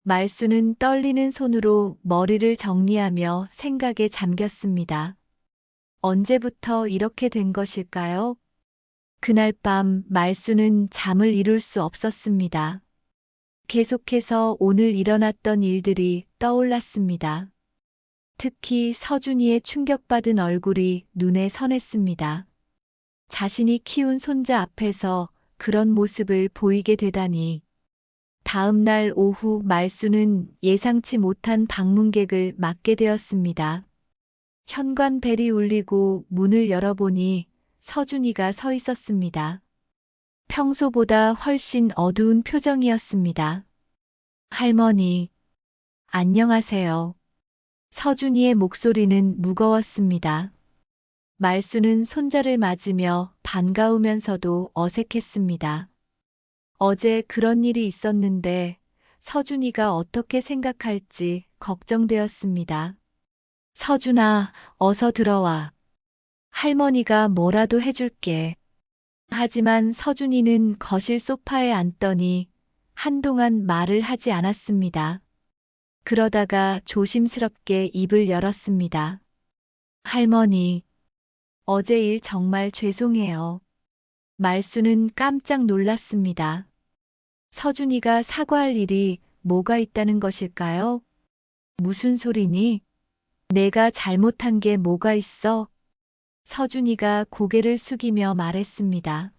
말수는 떨리는 손으로 머리를 정리하며 생각에 잠겼습니다. 언제부터 이렇게 된 것일까요? 그날 밤 말수는 잠을 이룰 수 없었습니다. 계속해서 오늘 일어났던 일들이 떠올랐습니다. 특히 서준이의 충격받은 얼굴이 눈에 선했습니다. 자신이 키운 손자 앞에서 그런 모습을 보이게 되다니. 다음 날 오후 말수는 예상치 못한 방문객을 맞게 되었습니다. 현관 벨이 울리고 문을 열어보니 서준이가 서 있었습니다. 평소보다 훨씬 어두운 표정이었습니다. 할머니, 안녕하세요. 서준이의 목소리는 무거웠습니다. 말수는 손자를 맞으며 반가우면서도 어색했습니다. 어제 그런 일이 있었는데 서준이가 어떻게 생각할지 걱정되었습니다. 서준아, 어서 들어와. 할머니가 뭐라도 해줄게. 하지만 서준이는 거실 소파에 앉더니 한동안 말을 하지 않았습니다. 그러다가 조심스럽게 입을 열었습니다. 할머니, 어제 일 정말 죄송해요. 말수는 깜짝 놀랐습니다. 서준이가 사과할 일이 뭐가 있다는 것일까요? 무슨 소리니? 내가 잘못한 게 뭐가 있어? 서준이가 고개를 숙이며 말했습니다.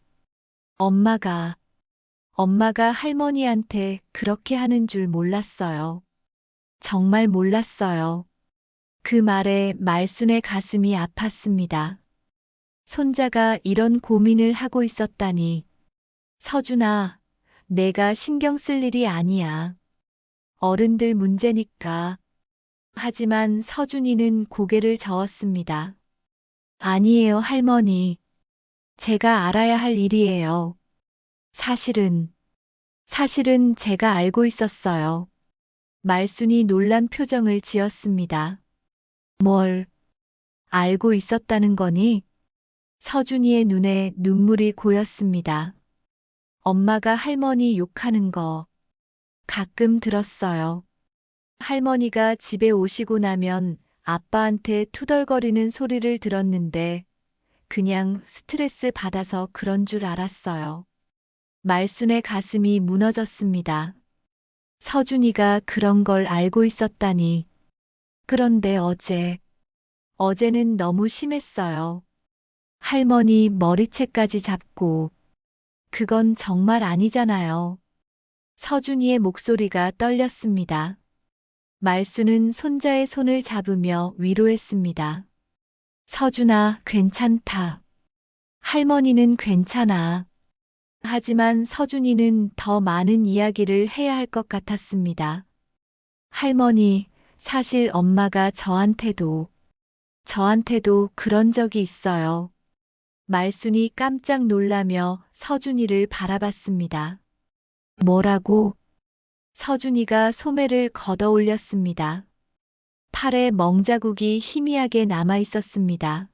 엄마가 할머니한테 그렇게 하는 줄 몰랐어요. 정말 몰랐어요. 그 말에 말순의 가슴이 아팠습니다. 손자가 이런 고민을 하고 있었다니. 서준아, 내가 신경 쓸 일이 아니야. 어른들 문제니까. 하지만 서준이는 고개를 저었습니다. 아니에요, 할머니. 제가 알아야 할 일이에요. 사실은 제가 알고 있었어요. 말순이 놀란 표정을 지었습니다. 뭘 알고 있었다는 거니? 서준이의 눈에 눈물이 고였습니다. 엄마가 할머니 욕하는 거 가끔 들었어요. 할머니가 집에 오시고 나면 아빠한테 투덜거리는 소리를 들었는데 그냥 스트레스 받아서 그런 줄 알았어요. 말순의 가슴이 무너졌습니다. 서준이가 그런 걸 알고 있었다니. 그런데 어제는 너무 심했어요. 할머니 머리채까지 잡고. 그건 정말 아니잖아요. 서준이의 목소리가 떨렸습니다. 말수는 손자의 손을 잡으며 위로했습니다. 서준아, 괜찮다. 할머니는 괜찮아. 하지만 서준이는 더 많은 이야기를 해야 할 것 같았습니다. 할머니, 사실 엄마가 저한테도 그런 적이 있어요. 말순이 깜짝 놀라며 서준이를 바라봤습니다. 뭐라고? 서준이가 소매를 걷어 올렸습니다. 팔에 멍자국이 희미하게 남아 있었습니다.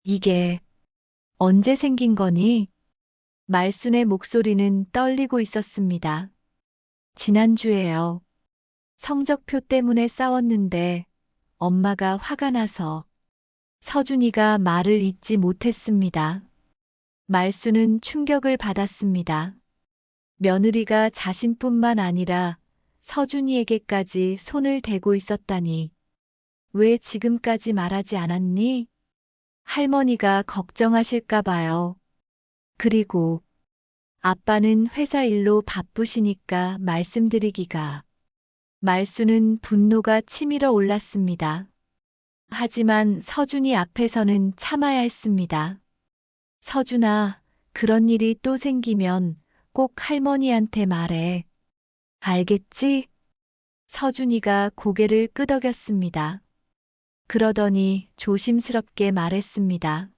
이게 언제 생긴 거니? 말순의 목소리는 떨리고 있었습니다. 지난주에요. 성적표 때문에 싸웠는데 엄마가 화가 나서. 서준이가 말을 잇지 못했습니다. 말수는 충격을 받았습니다. 며느리가 자신뿐만 아니라 서준이에게까지 손을 대고 있었다니. 왜 지금까지 말하지 않았니? 할머니가 걱정하실까 봐요. 그리고 아빠는 회사 일로 바쁘시니까 말씀드리기가. 말수는 분노가 치밀어 올랐습니다. 하지만 서준이 앞에서는 참아야 했습니다. 서준아, 그런 일이 또 생기면 꼭 할머니한테 말해. 알겠지? 서준이가 고개를 끄덕였습니다. 그러더니 조심스럽게 말했습니다.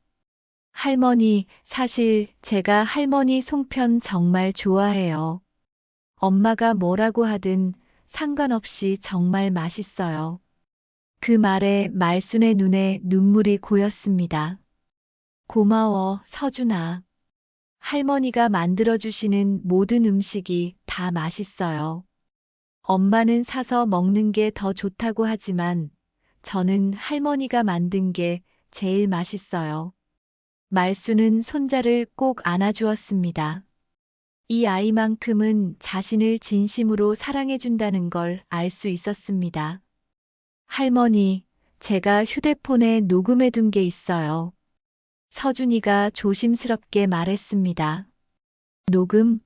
할머니, 사실 제가 할머니 송편 정말 좋아해요. 엄마가 뭐라고 하든 상관없이 정말 맛있어요. 그 말에 말순의 눈에 눈물이 고였습니다. 고마워, 서준아. 할머니가 만들어주시는 모든 음식이 다 맛있어요. 엄마는 사서 먹는 게 더 좋다고 하지만 저는 할머니가 만든 게 제일 맛있어요. 말수는 손자를 꼭 안아주었습니다. 이 아이만큼은 자신을 진심으로 사랑해준다는 걸 알 수 있었습니다. 할머니, 제가 휴대폰에 녹음해둔 게 있어요. 서준이가 조심스럽게 말했습니다. 녹음?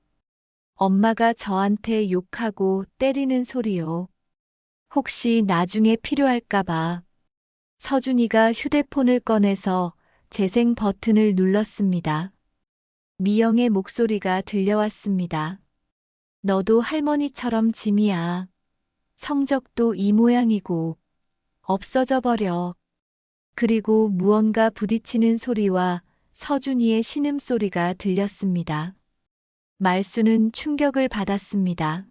엄마가 저한테 욕하고 때리는 소리요. 혹시 나중에 필요할까봐. 서준이가 휴대폰을 꺼내서 재생 버튼을 눌렀습니다. 미영의 목소리가 들려왔습니다. 너도 할머니처럼 짐이야. 성적도 이 모양이고 없어져 버려. 그리고 무언가 부딪히는 소리와 서준이의 신음소리가 들렸습니다. 말수는 충격을 받았습니다.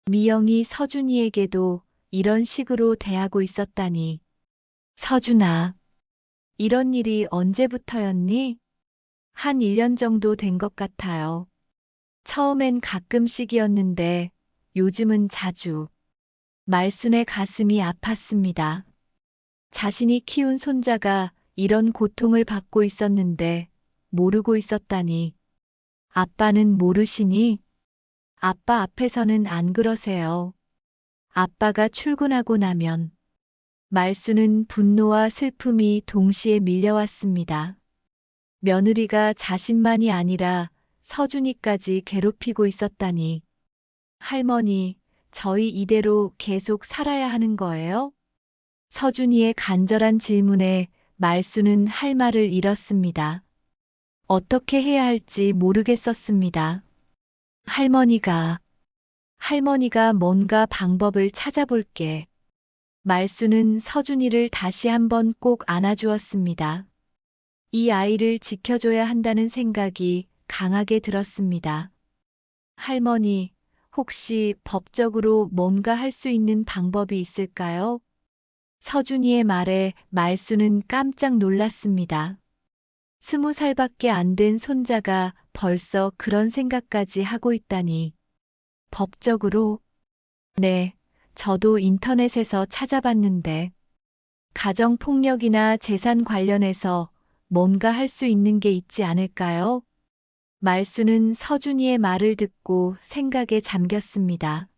미영이 서준이에게도 이런 식으로 대하고 있었다니. 서준아, 이런 일이 언제부터였니? 한 1년 정도 된 것 같아요. 처음엔 가끔씩이었는데 요즘은 자주. 말순의 가슴이 아팠습니다. 자신이 키운 손자가 이런 고통을 받고 있었는데 모르고 있었다니. 아빠는 모르시니? 아빠 앞에서는 안 그러세요. 아빠가 출근하고 나면. 말수는 분노와 슬픔이 동시에 밀려왔습니다. 며느리가 자신만이 아니라 서준이까지 괴롭히고 있었다니. 할머니, 저희 이대로 계속 살아야 하는 거예요? 서준이의 간절한 질문에 말수는 할 말을 잃었습니다. 어떻게 해야 할지 모르겠었습니다. 할머니가 뭔가 방법을 찾아볼게. 말수는 서준이를 다시 한번 꼭 안아주었습니다. 이 아이를 지켜줘야 한다는 생각이 강하게 들었습니다. 할머니, 혹시 법적으로 뭔가 할 수 있는 방법이 있을까요? 서준이의 말에 말수는 깜짝 놀랐습니다. 20살밖에 안 된 손자가 벌써 그런 생각까지 하고 있다니. 법적으로? 네, 저도 인터넷에서 찾아봤는데. 가정폭력이나 재산 관련해서 뭔가 할 수 있는 게 있지 않을까요? 말수는 서준이의 말을 듣고 생각에 잠겼습니다.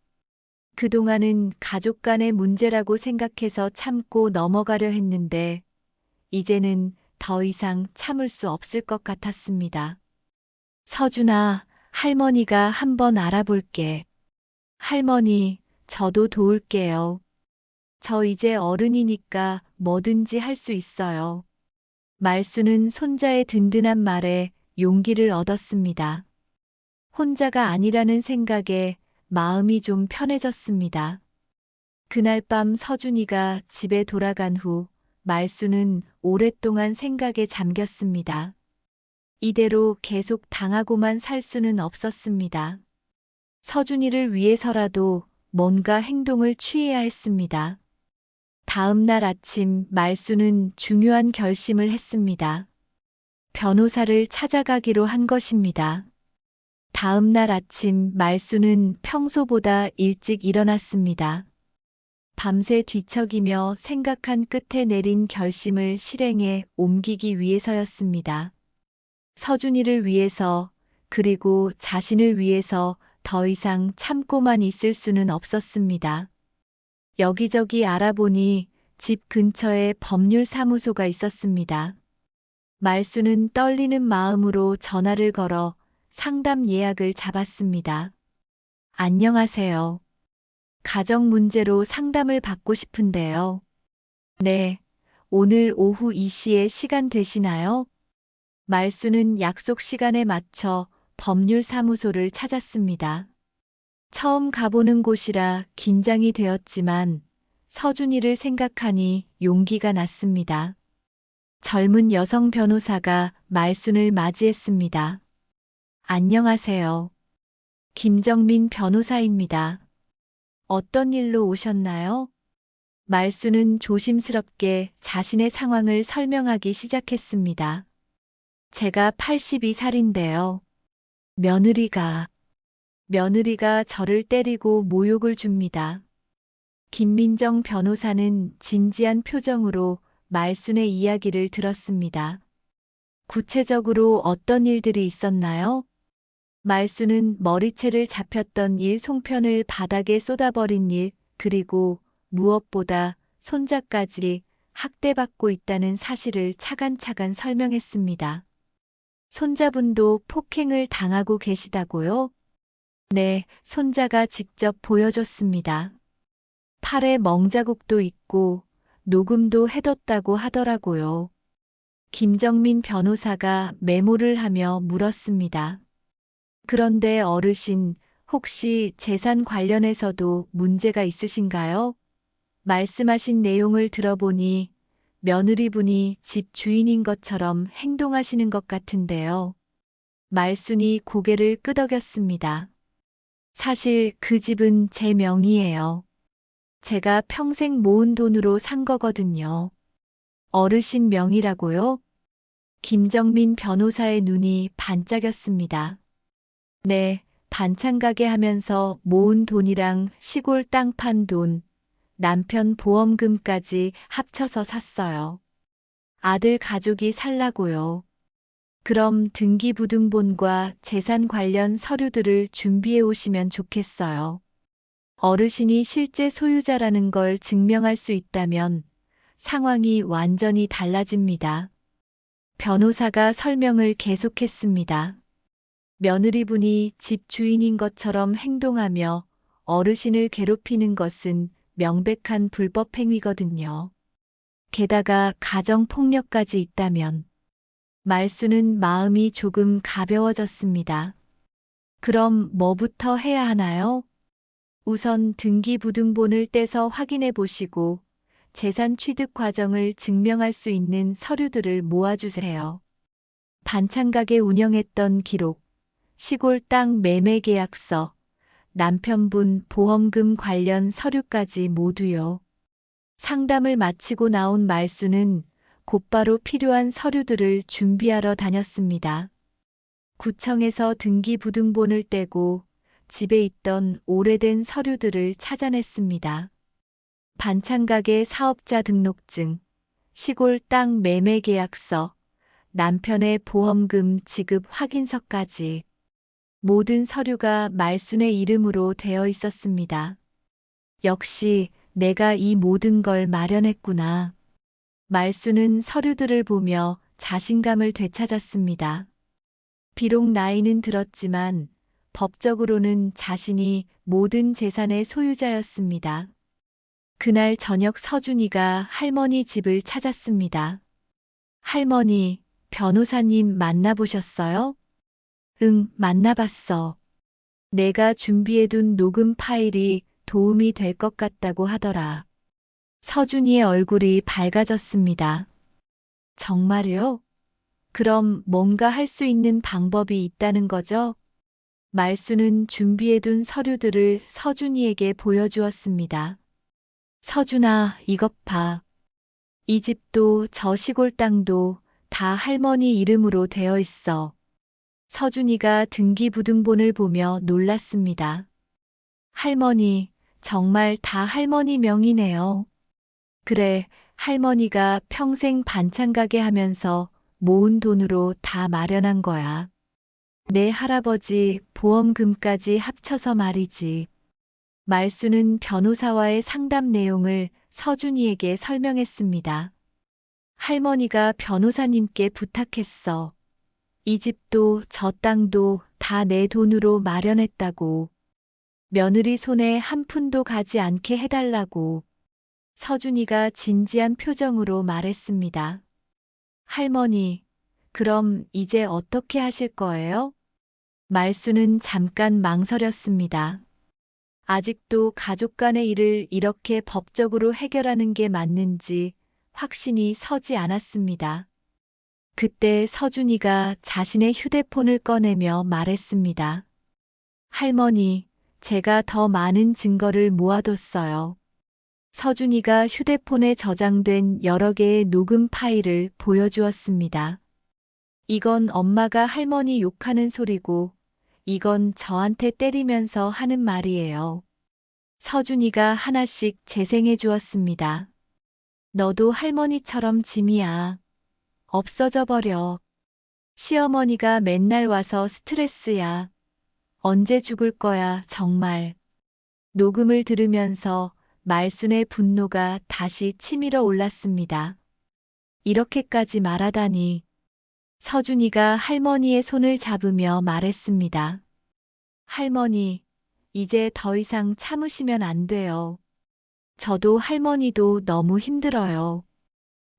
그동안은 가족 간의 문제라고 생각해서 참고 넘어가려 했는데, 이제는 더 이상 참을 수 없을 것 같았습니다. 서준아, 할머니가 한번 알아볼게. 할머니, 저도 도울게요. 저 이제 어른이니까 뭐든지 할 수 있어요. 말수는 손자의 든든한 말에 용기를 얻었습니다. 혼자가 아니라는 생각에 마음이 좀 편해졌습니다. 그날 밤 서준이가 집에 돌아간 후 말수는 오랫동안 생각에 잠겼습니다. 이대로 계속 당하고만 살 수는 없었습니다. 서준이를 위해서라도 뭔가 행동을 취해야 했습니다. 다음 날 아침 말수는 중요한 결심을 했습니다. 변호사를 찾아가기로 한 것입니다. 다음 날 아침 말수는 평소보다 일찍 일어났습니다. 밤새 뒤척이며 생각한 끝에 내린 결심을 실행에 옮기기 위해서였습니다. 서준이를 위해서, 그리고 자신을 위해서 더 이상 참고만 있을 수는 없었습니다. 여기저기 알아보니 집 근처에 법률사무소가 있었습니다. 말수는 떨리는 마음으로 전화를 걸어 상담 예약을 잡았습니다. 안녕하세요. 가정 문제로 상담을 받고 싶은데요. 네, 오늘 오후 2시에 시간 되시나요? 말수는 약속 시간에 맞춰 법률사무소를 찾았습니다. 처음 가보는 곳이라 긴장이 되었지만 서준이를 생각하니 용기가 났습니다. 젊은 여성 변호사가 말순을 맞이했습니다. 안녕하세요. 김정민 변호사입니다. 어떤 일로 오셨나요? 말순은 조심스럽게 자신의 상황을 설명하기 시작했습니다. 제가 82살인데요. 며느리가 저를 때리고 모욕을 줍니다. 김민정 변호사는 진지한 표정으로 말순의 이야기를 들었습니다. 구체적으로 어떤 일들이 있었나요? 말순은 머리채를 잡혔던 일, 송편을 바닥에 쏟아버린 일, 그리고 무엇보다 손자까지 학대받고 있다는 사실을 차근차근 설명했습니다. 손자분도 폭행을 당하고 계시다고요? 네, 손자가 직접 보여줬습니다. 팔에 멍자국도 있고 녹음도 해뒀다고 하더라고요. 김정민 변호사가 메모를 하며 물었습니다. 그런데 어르신, 혹시 재산 관련해서도 문제가 있으신가요? 말씀하신 내용을 들어보니 며느리분이 집 주인인 것처럼 행동하시는 것 같은데요. 말순이 고개를 끄덕였습니다. 사실 그 집은 제 명의예요. 제가 평생 모은 돈으로 산 거거든요. 어르신 명의라고요? 김정민 변호사의 눈이 반짝였습니다. 네, 반찬 가게 하면서 모은 돈이랑 시골 땅 판 돈, 남편 보험금까지 합쳐서 샀어요. 아들 가족이 살라고요. 그럼 등기부등본과 재산 관련 서류들을 준비해 오시면 좋겠어요. 어르신이 실제 소유자라는 걸 증명할 수 있다면 상황이 완전히 달라집니다. 변호사가 설명을 계속했습니다. 며느리분이 집 주인인 것처럼 행동하며 어르신을 괴롭히는 것은 명백한 불법 행위거든요. 게다가 가정폭력까지 있다면 말수는 마음이 조금 가벼워졌습니다. 그럼 뭐부터 해야 하나요? 우선 등기부등본을 떼서 확인해 보시고 재산 취득 과정을 증명할 수 있는 서류들을 모아주세요. 반찬가게 운영했던 기록, 시골 땅 매매 계약서, 남편분 보험금 관련 서류까지 모두요. 상담을 마치고 나온 말수는 곧바로 필요한 서류들을 준비하러 다녔습니다. 구청에서 등기부등본을 떼고 집에 있던 오래된 서류들을 찾아냈습니다. 반찬가게 사업자 등록증, 시골 땅 매매 계약서, 남편의 보험금 지급 확인서까지 모든 서류가 말순의 이름으로 되어 있었습니다. 역시 내가 이 모든 걸 마련했구나. 말순은 서류들을 보며 자신감을 되찾았습니다. 비록 나이는 들었지만 법적으로는 자신이 모든 재산의 소유자였습니다. 그날 저녁 서준이가 할머니 집을 찾았습니다. 할머니, 변호사님 만나보셨어요? 응, 만나봤어. 내가 준비해둔 녹음 파일이 도움이 될 것 같다고 하더라. 서준이의 얼굴이 밝아졌습니다. 정말요? 그럼 뭔가 할 수 있는 방법이 있다는 거죠? 말수는 준비해둔 서류들을 서준이에게 보여주었습니다. 서준아, 이것 봐. 이 집도 저 시골 땅도 다 할머니 이름으로 되어 있어. 서준이가 등기부등본을 보며 놀랐습니다. 할머니, 정말 다 할머니 명의네요. 그래, 할머니가 평생 반찬가게 하면서 모은 돈으로 다 마련한 거야. 내 할아버지 보험금까지 합쳐서 말이지. 말수는 변호사와의 상담 내용을 서준이에게 설명했습니다. 할머니가 변호사님께 부탁했어. 이 집도 저 땅도 다 내 돈으로 마련했다고. 며느리 손에 한 푼도 가지 않게 해달라고. 서준이가 진지한 표정으로 말했습니다. 할머니, 그럼 이제 어떻게 하실 거예요? 말수는 잠깐 망설였습니다. 아직도 가족 간의 일을 이렇게 법적으로 해결하는 게 맞는지 확신이 서지 않았습니다. 그때 서준이가 자신의 휴대폰을 꺼내며 말했습니다. 할머니, 제가 더 많은 증거를 모아뒀어요. 서준이가 휴대폰에 저장된 여러 개의 녹음 파일을 보여주었습니다. 이건 엄마가 할머니 욕하는 소리고, 이건 저한테 때리면서 하는 말이에요. 서준이가 하나씩 재생해 주었습니다. 너도 할머니처럼 짐이야. 없어져 버려. 시어머니가 맨날 와서 스트레스야. 언제 죽을 거야, 정말. 녹음을 들으면서 말순의 분노가 다시 치밀어 올랐습니다. 이렇게까지 말하다니. 서준이가 할머니의 손을 잡으며 말했습니다. 할머니, 이제 더 이상 참으시면 안 돼요. 저도 할머니도 너무 힘들어요.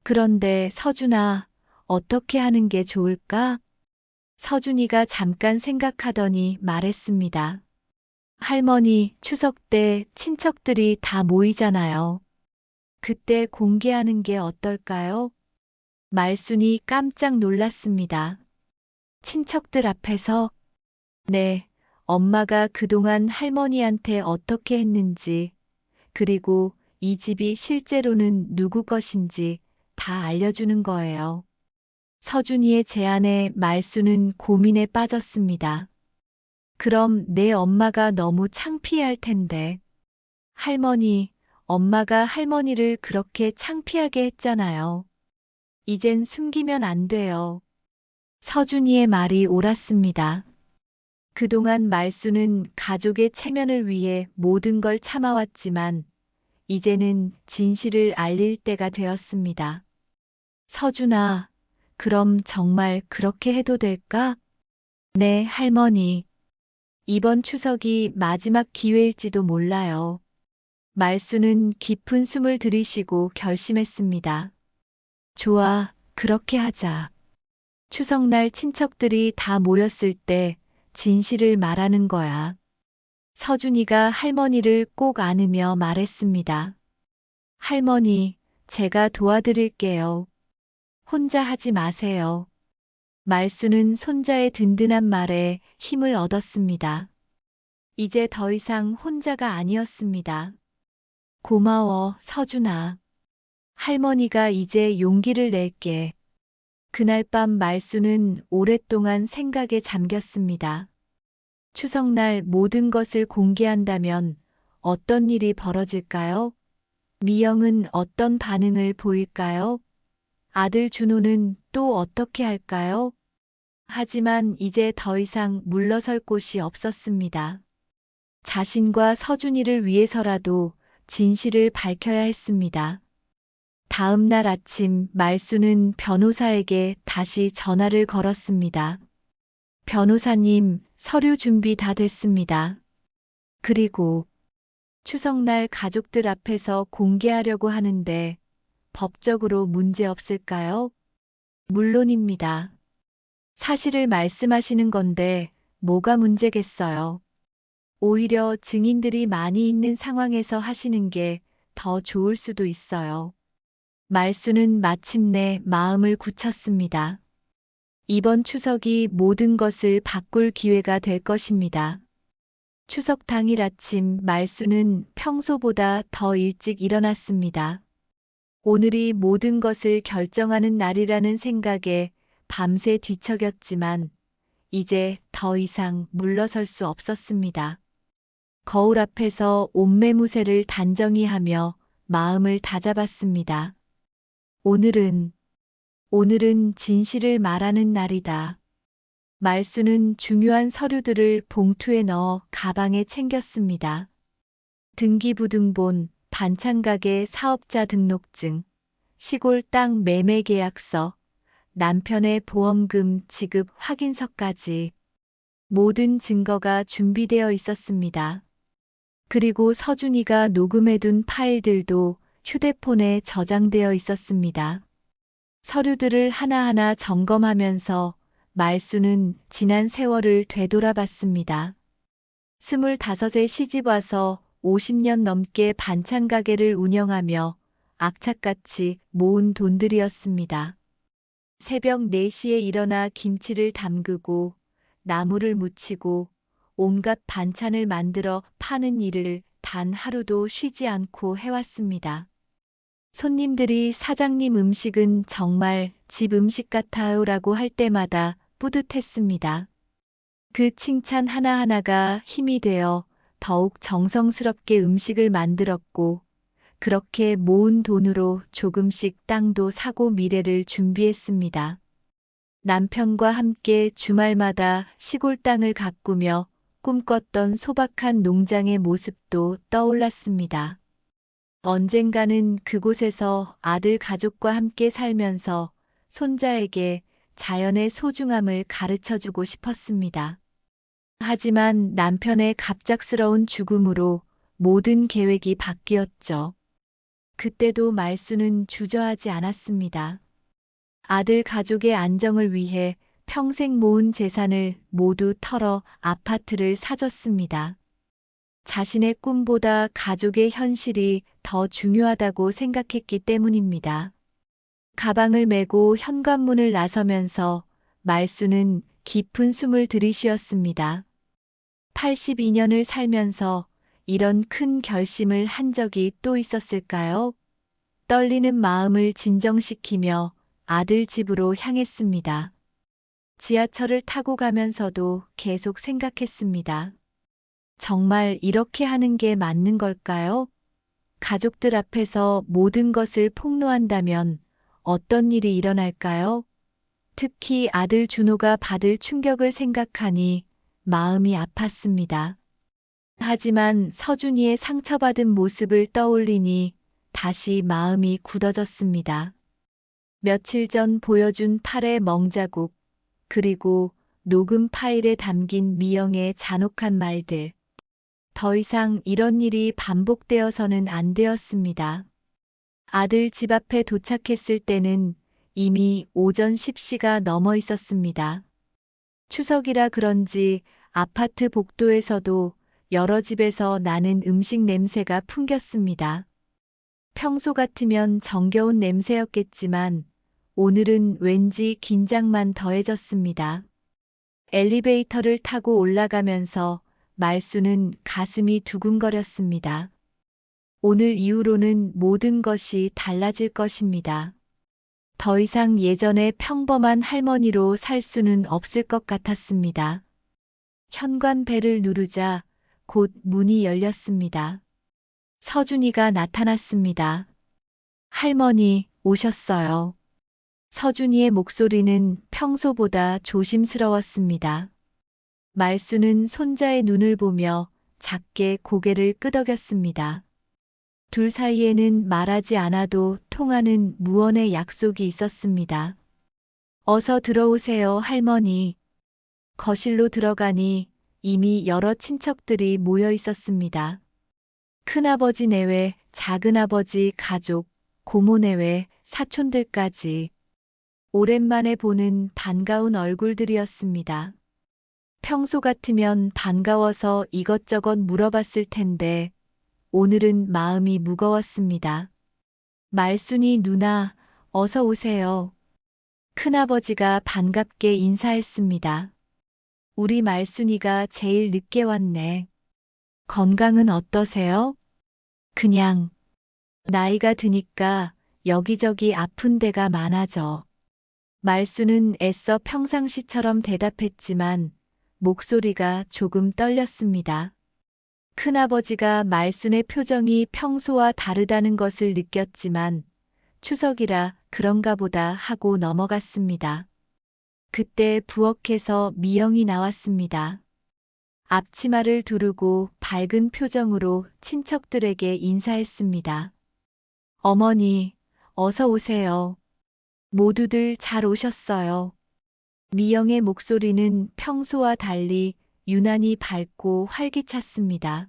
그런데 서준아, 어떻게 하는 게 좋을까? 서준이가 잠깐 생각하더니 말했습니다. 할머니, 추석 때 친척들이 다 모이잖아요. 그때 공개하는 게 어떨까요? 말순이 깜짝 놀랐습니다. 친척들 앞에서? 네, 엄마가 그동안 할머니한테 어떻게 했는지, 그리고 이 집이 실제로는 누구 것인지 다 알려주는 거예요. 서준이의 제안에 말수는 고민에 빠졌습니다. 그럼 내 엄마가 너무 창피할 텐데. 할머니, 엄마가 할머니를 그렇게 창피하게 했잖아요. 이젠 숨기면 안 돼요. 서준이의 말이 옳았습니다. 그동안 말수는 가족의 체면을 위해 모든 걸 참아왔지만 이제는 진실을 알릴 때가 되었습니다. 서준아, 그럼 정말 그렇게 해도 될까? 네, 할머니. 이번 추석이 마지막 기회일지도 몰라요. 말수는 깊은 숨을 들이쉬고 결심했습니다. 좋아, 그렇게 하자. 추석날 친척들이 다 모였을 때 진실을 말하는 거야. 서준이가 할머니를 꼭 안으며 말했습니다. 할머니, 제가 도와드릴게요. 혼자 하지 마세요. 말수는 손자의 든든한 말에 힘을 얻었습니다. 이제 더 이상 혼자가 아니었습니다. 고마워, 서준아. 할머니가 이제 용기를 낼게. 그날 밤 말수는 오랫동안 생각에 잠겼습니다. 추석날 모든 것을 공개한다면 어떤 일이 벌어질까요? 미영은 어떤 반응을 보일까요? 아들 준호는 또 어떻게 할까요? 하지만 이제 더 이상 물러설 곳이 없었습니다. 자신과 서준이를 위해서라도 진실을 밝혀야 했습니다. 다음 날 아침 말수는 변호사에게 다시 전화를 걸었습니다. 변호사님, 서류 준비 다 됐습니다. 그리고 추석날 가족들 앞에서 공개하려고 하는데 법적으로 문제 없을까요? 물론입니다. 사실을 말씀하시는 건데 뭐가 문제겠어요. 오히려 증인들이 많이 있는 상황에서 하시는 게 더 좋을 수도 있어요. 말수는 마침내 마음을 굳혔습니다. 이번 추석이 모든 것을 바꿀 기회가 될 것입니다. 추석 당일 아침 말수는 평소보다 더 일찍 일어났습니다. 오늘이 모든 것을 결정하는 날이라는 생각에 밤새 뒤척였지만 이제 더 이상 물러설 수 없었습니다. 거울 앞에서 옷매무새를 단정히 하며 마음을 다잡았습니다. 오늘은 진실을 말하는 날이다. 말수는 중요한 서류들을 봉투에 넣어 가방에 챙겼습니다. 등기부등본, 반찬가게 사업자 등록증, 시골 땅 매매 계약서, 남편의 보험금 지급 확인서까지. 모든 증거가 준비되어 있었습니다. 그리고 서준이가 녹음해둔 파일들도 휴대폰에 저장되어 있었습니다. 서류들을 하나하나 점검하면서 말수는 지난 세월을 되돌아봤습니다. 25에 시집와서 50년 넘게 반찬 가게를 운영하며 악착같이 모은 돈들이었습니다. 새벽 4시에 일어나 김치를 담그고 나물을 무치고 온갖 반찬을 만들어 파는 일을 단 하루도 쉬지 않고 해왔습니다. 손님들이 사장님 음식은 정말 집 음식 같아요라고 할 때마다 뿌듯했습니다. 그 칭찬 하나하나가 힘이 되어 더욱 정성스럽게 음식을 만들었고, 그렇게 모은 돈으로 조금씩 땅도 사고 미래를 준비했습니다. 남편과 함께 주말마다 시골 땅을 가꾸며 꿈꿨던 소박한 농장의 모습도 떠올랐습니다. 언젠가는 그곳에서 아들 가족과 함께 살면서 손자에게 자연의 소중함을 가르쳐주고 싶었습니다. 하지만 남편의 갑작스러운 죽음으로 모든 계획이 바뀌었죠. 그때도 말수는 주저하지 않았습니다. 아들 가족의 안정을 위해 평생 모은 재산을 모두 털어 아파트를 사줬습니다. 자신의 꿈보다 가족의 현실이 더 중요하다고 생각했기 때문입니다. 가방을 메고 현관문을 나서면서 말수는 깊은 숨을 들이쉬었습니다. 82년을 살면서 이런 큰 결심을 한 적이 또 있었을까요? 떨리는 마음을 진정시키며 아들 집으로 향했습니다. 지하철을 타고 가면서도 계속 생각했습니다. 정말 이렇게 하는 게 맞는 걸까요? 가족들 앞에서 모든 것을 폭로한다면 어떤 일이 일어날까요? 특히 아들 준호가 받을 충격을 생각하니 마음이 아팠습니다. 하지만 서준이의 상처받은 모습을 떠올리니 다시 마음이 굳어졌습니다. 며칠 전 보여준 팔의 멍자국, 그리고 녹음 파일에 담긴 미영의 잔혹한 말들. 더 이상 이런 일이 반복되어서는 안 되었습니다. 아들 집 앞에 도착했을 때는 이미 오전 10시가 넘어 있었습니다. 추석이라 그런지 아파트 복도에서도 여러 집에서 나는 음식 냄새가 풍겼습니다. 평소 같으면 정겨운 냄새였겠지만 오늘은 왠지 긴장만 더해졌습니다. 엘리베이터를 타고 올라가면서 말수는 가슴이 두근거렸습니다. 오늘 이후로는 모든 것이 달라질 것입니다. 더 이상 예전의 평범한 할머니로 살 수는 없을 것 같았습니다. 현관벨을 누르자 곧 문이 열렸습니다. 서준이가 나타났습니다. 할머니, 오셨어요. 서준이의 목소리는 평소보다 조심스러웠습니다. 말수는 손자의 눈을 보며 작게 고개를 끄덕였습니다. 둘 사이에는 말하지 않아도 통하는 무언의 약속이 있었습니다. 어서 들어오세요, 할머니. 거실로 들어가니 이미 여러 친척들이 모여 있었습니다. 큰아버지 내외, 작은아버지 가족, 고모 내외, 사촌들까지. 오랜만에 보는 반가운 얼굴들이었습니다. 평소 같으면 반가워서 이것저것 물어봤을 텐데 오늘은 마음이 무거웠습니다. 말순이 누나, 어서 오세요. 큰아버지가 반갑게 인사했습니다. 우리 말순이가 제일 늦게 왔네. 건강은 어떠세요? 그냥 나이가 드니까 여기저기 아픈 데가 많아져. 말수는 애써 평상시처럼 대답했지만 목소리가 조금 떨렸습니다. 큰아버지가 말순의 표정이 평소와 다르다는 것을 느꼈지만 추석이라 그런가 보다 하고 넘어갔습니다. 그때 부엌에서 미영이 나왔습니다. 앞치마를 두르고 밝은 표정으로 친척들에게 인사했습니다. 어머니, 어서 오세요. 모두들 잘 오셨어요. 미영의 목소리는 평소와 달리 유난히 밝고 활기찼습니다.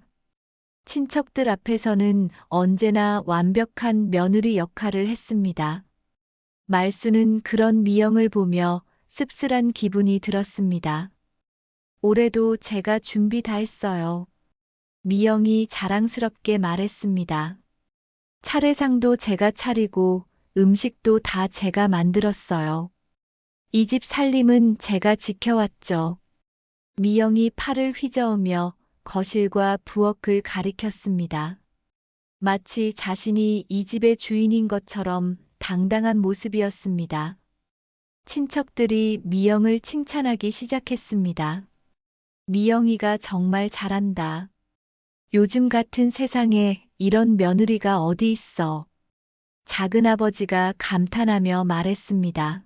친척들 앞에서는 언제나 완벽한 며느리 역할을 했습니다. 말수는 그런 미영을 보며 씁쓸한 기분이 들었습니다. 올해도 제가 준비 다 했어요. 미영이 자랑스럽게 말했습니다. 차례상도 제가 차리고 음식도 다 제가 만들었어요. 이 집 살림은 제가 지켜왔죠. 미영이 팔을 휘저으며 거실과 부엌을 가리켰습니다. 마치 자신이 이 집의 주인인 것처럼 당당한 모습이었습니다. 친척들이 미영을 칭찬하기 시작했습니다. 미영이가 정말 잘한다. 요즘 같은 세상에 이런 며느리가 어디 있어. 작은아버지가 감탄하며 말했습니다.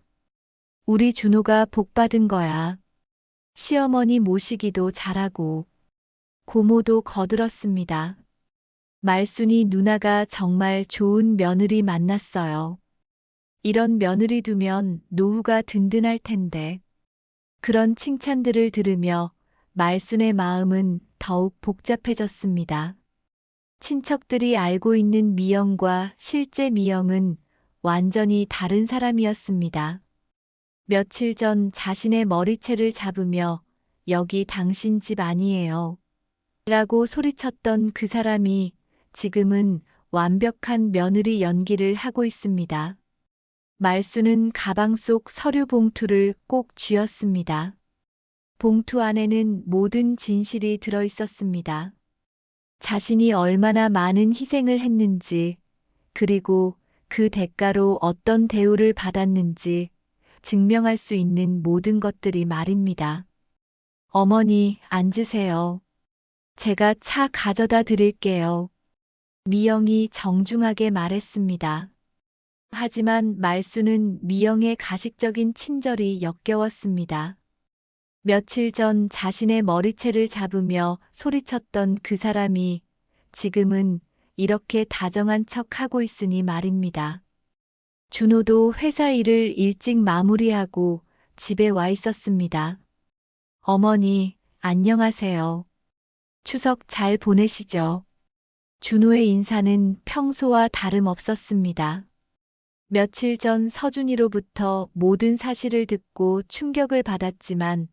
우리 준호가 복받은 거야. 시어머니 모시기도 잘하고 고모도 거들었습니다. 말순이 누나가 정말 좋은 며느리 만났어요. 이런 며느리 두면 노후가 든든할 텐데. 그런 칭찬들을 들으며 말순의 마음은 더욱 복잡해졌습니다. 친척들이 알고 있는 미영과 실제 미영은 완전히 다른 사람이었습니다. 며칠 전 자신의 머리채를 잡으며 여기 당신 집 아니에요. 라고 소리쳤던 그 사람이 지금은 완벽한 며느리 연기를 하고 있습니다. 말수는 가방 속 서류 봉투를 꼭 쥐었습니다. 봉투 안에는 모든 진실이 들어 있었습니다. 자신이 얼마나 많은 희생을 했는지, 그리고 그 대가로 어떤 대우를 받았는지 증명할 수 있는 모든 것들이 말입니다. 어머니, 앉으세요. 제가 차 가져다 드릴게요. 미영이 정중하게 말했습니다. 하지만 말수는 미영의 가식적인 친절이 역겨웠습니다. 며칠 전 자신의 머리채를 잡으며 소리쳤던 그 사람이 지금은 이렇게 다정한 척하고 있으니 말입니다. 준호도 회사 일을 일찍 마무리하고 집에 와 있었습니다. 어머니, 안녕하세요. 추석 잘 보내시죠? 준호의 인사는 평소와 다름없었습니다. 며칠 전 서준이로부터 모든 사실을 듣고 충격을 받았지만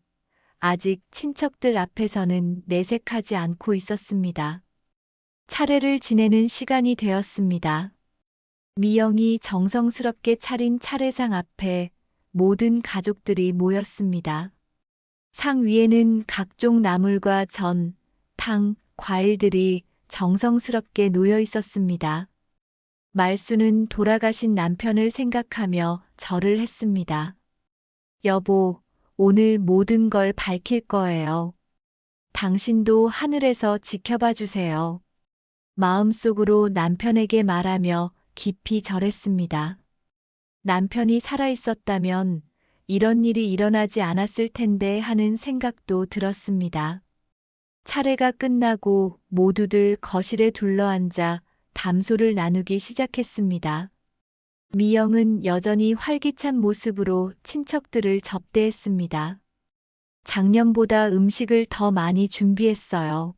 아직 친척들 앞에서는 내색하지 않고 있었습니다. 차례를 지내는 시간이 되었습니다. 미영이 정성스럽게 차린 차례상 앞에 모든 가족들이 모였습니다. 상 위에는 각종 나물과 전, 탕, 과일들이 정성스럽게 놓여 있었습니다. 말수는 돌아가신 남편을 생각하며 절을 했습니다. 여보, 오늘 모든 걸 밝힐 거예요. 당신도 하늘에서 지켜봐 주세요. 마음속으로 남편에게 말하며 깊이 절했습니다. 남편이 살아있었다면 이런 일이 일어나지 않았을 텐데 하는 생각도 들었습니다. 차례가 끝나고 모두들 거실에 둘러앉아 담소를 나누기 시작했습니다. 미영은 여전히 활기찬 모습으로 친척들을 접대했습니다. 작년보다 음식을 더 많이 준비했어요.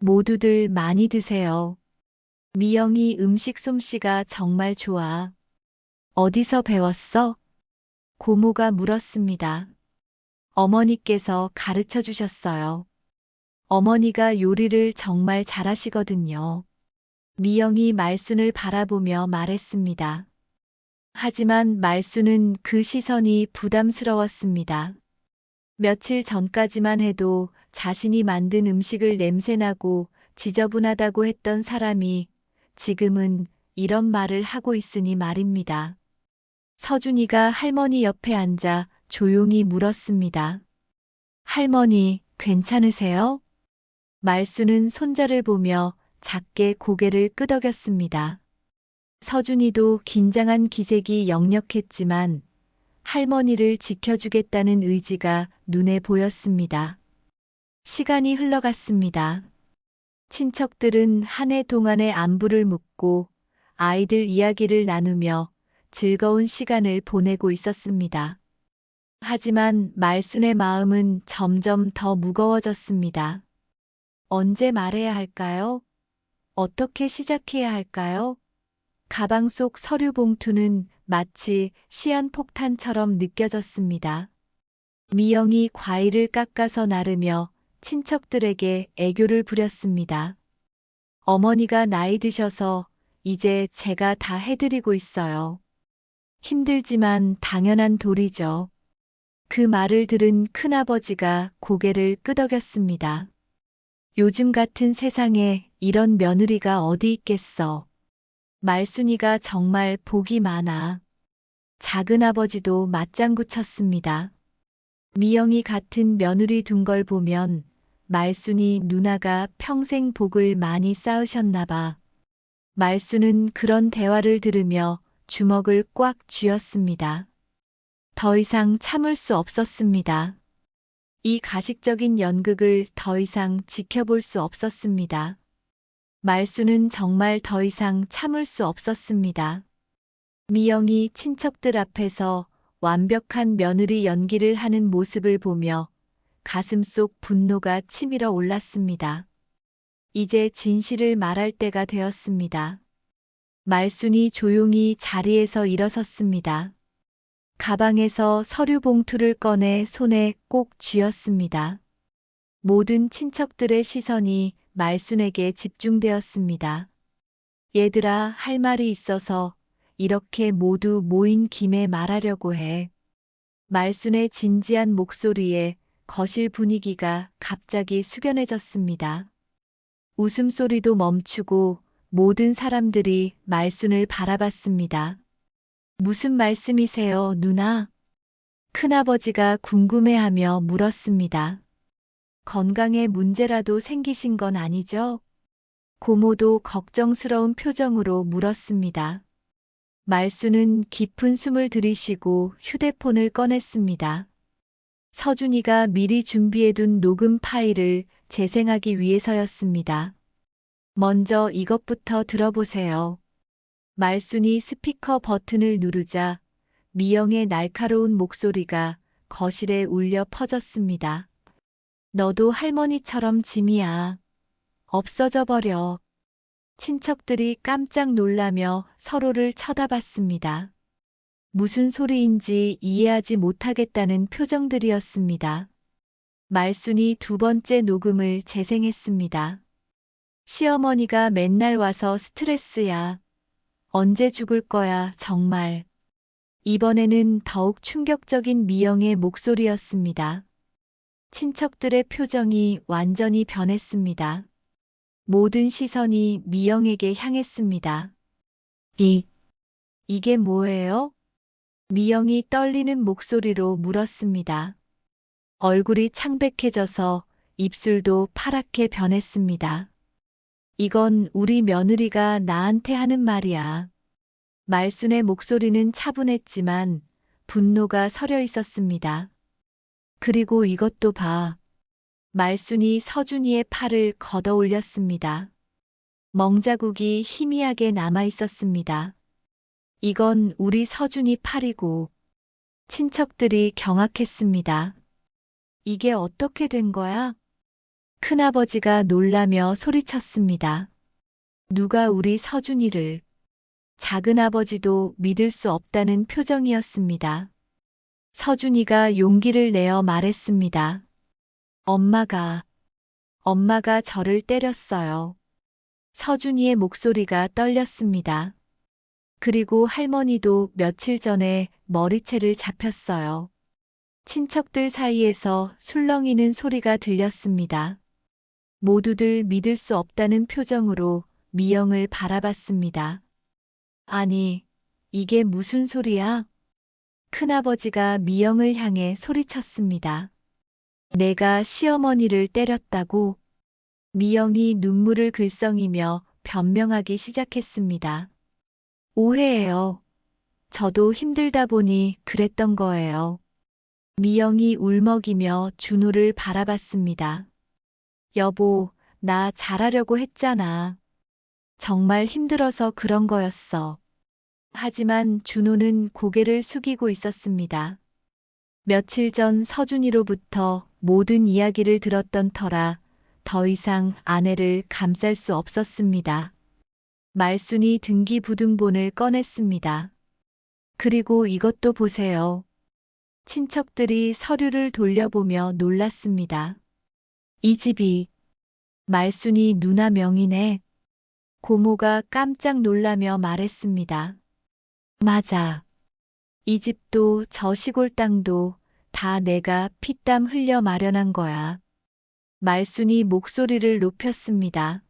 모두들 많이 드세요. 미영이 음식 솜씨가 정말 좋아. 어디서 배웠어? 고모가 물었습니다. 어머니께서 가르쳐 주셨어요. 어머니가 요리를 정말 잘하시거든요. 미영이 말순을 바라보며 말했습니다. 하지만 말순은 그 시선이 부담스러웠습니다. 며칠 전까지만 해도 자신이 만든 음식을 냄새나고 지저분하다고 했던 사람이 지금은 이런 말을 하고 있으니 말입니다. 서준이가 할머니 옆에 앉아 조용히 물었습니다. 할머니, 괜찮으세요? 말수는 손자를 보며 작게 고개를 끄덕였습니다. 서준이도 긴장한 기색이 역력했지만 할머니를 지켜주겠다는 의지가 눈에 보였습니다. 시간이 흘러갔습니다. 친척들은 한 해 동안의 안부를 묻고 아이들 이야기를 나누며 즐거운 시간을 보내고 있었습니다. 하지만 말순의 마음은 점점 더 무거워졌습니다. 언제 말해야 할까요? 어떻게 시작해야 할까요? 가방 속 서류 봉투는 마치 시한폭탄처럼 느껴졌습니다. 미영이 과일을 깎아서 나르며 친척들에게 애교를 부렸습니다. 어머니가 나이 드셔서 이제 제가 다 해드리고 있어요. 힘들지만 당연한 도리죠. 그 말을 들은 큰아버지가 고개를 끄덕였습니다. 요즘 같은 세상에 이런 며느리가 어디 있겠어. 말순이가 정말 복이 많아. 작은아버지도 맞장구 쳤습니다. 미영이 같은 며느리 둔 걸 보면 말순이 누나가 평생 복을 많이 쌓으셨나 봐. 말순은 그런 대화를 들으며 주먹을 꽉 쥐었습니다. 더 이상 참을 수 없었습니다. 이 가식적인 연극을 더 이상 지켜볼 수 없었습니다. 말순은 정말 더 이상 참을 수 없었습니다. 미영이 친척들 앞에서 완벽한 며느리 연기를 하는 모습을 보며 가슴속 분노가 치밀어 올랐습니다. 이제 진실을 말할 때가 되었습니다. 말순이 조용히 자리에서 일어섰습니다. 가방에서 서류 봉투를 꺼내 손에 꼭 쥐었습니다. 모든 친척들의 시선이 말순에게 집중되었습니다. 얘들아, 할 말이 있어서 이렇게 모두 모인 김에 말하려고 해. 말순의 진지한 목소리에 거실 분위기가 갑자기 숙연해졌습니다. 웃음소리도 멈추고 모든 사람들이 말순을 바라봤습니다. 무슨 말씀이세요, 누나? 큰아버지가 궁금해하며 물었습니다. 건강에 문제라도 생기신 건 아니죠? 고모도 걱정스러운 표정으로 물었습니다. 말순은 깊은 숨을 들이쉬고 휴대폰을 꺼냈습니다. 서준이가 미리 준비해둔 녹음 파일을 재생하기 위해서였습니다. 먼저 이것부터 들어보세요. 말순이 스피커 버튼을 누르자 미영의 날카로운 목소리가 거실에 울려 퍼졌습니다. 너도 할머니처럼 짐이야. 없어져 버려. 친척들이 깜짝 놀라며 서로를 쳐다봤습니다. 무슨 소리인지 이해하지 못하겠다는 표정들이었습니다. 말순이 두 번째 녹음을 재생했습니다. 시어머니가 맨날 와서 스트레스야. 언제 죽을 거야, 정말. 이번에는 더욱 충격적인 미영의 목소리였습니다. 친척들의 표정이 완전히 변했습니다. 모든 시선이 미영에게 향했습니다. 이게 뭐예요? 미영이 떨리는 목소리로 물었습니다. 얼굴이 창백해져서 입술도 파랗게 변했습니다. 이건 우리 며느리가 나한테 하는 말이야. 말순의 목소리는 차분했지만 분노가 서려 있었습니다. 그리고 이것도 봐. 말순이 서준이의 팔을 걷어 올렸습니다. 멍자국이 희미하게 남아 있었습니다. 이건 우리 서준이 팔이고. 친척들이 경악했습니다. 이게 어떻게 된 거야? 큰아버지가 놀라며 소리쳤습니다. 누가 우리 서준이를. 작은아버지도 믿을 수 없다는 표정이었습니다. 서준이가 용기를 내어 말했습니다. 엄마가 저를 때렸어요. 서준이의 목소리가 떨렸습니다. 그리고 할머니도 며칠 전에 머리채를 잡혔어요. 친척들 사이에서 술렁이는 소리가 들렸습니다. 모두들 믿을 수 없다는 표정으로 미영을 바라봤습니다. 아니, 이게 무슨 소리야? 큰아버지가 미영을 향해 소리쳤습니다. 내가 시어머니를 때렸다고? 미영이 눈물을 글썽이며 변명하기 시작했습니다. 오해예요. 저도 힘들다 보니 그랬던 거예요. 미영이 울먹이며 준호를 바라봤습니다. 여보, 나 잘하려고 했잖아. 정말 힘들어서 그런 거였어. 하지만 준호는 고개를 숙이고 있었습니다. 며칠 전 서준이로부터 모든 이야기를 들었던 터라 더 이상 아내를 감쌀 수 없었습니다. 말순이 등기부등본을 꺼냈습니다. 그리고 이것도 보세요. 친척들이 서류를 돌려보며 놀랐습니다. 이 집이 말순이 누나 명의네. 고모가 깜짝 놀라며 말했습니다. 맞아. 이 집도 저 시골 땅도 다 내가 피땀 흘려 마련한 거야. 말순이 목소리를 높였습니다.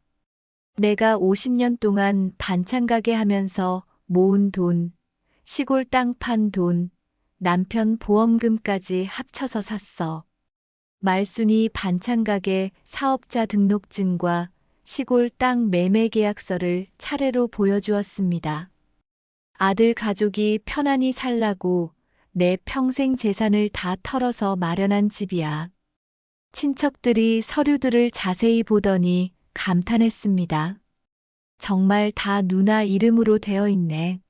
내가 50년 동안 반찬 가게 하면서 모은 돈, 시골 땅 판 돈, 남편 보험금까지 합쳐서 샀어. 말순이 반찬 가게 사업자 등록증과 시골 땅 매매 계약서를 차례로 보여주었습니다. 아들 가족이 편안히 살라고 내 평생 재산을 다 털어서 마련한 집이야. 친척들이 서류들을 자세히 보더니 감탄했습니다. 정말 다 누나 이름으로 되어 있네.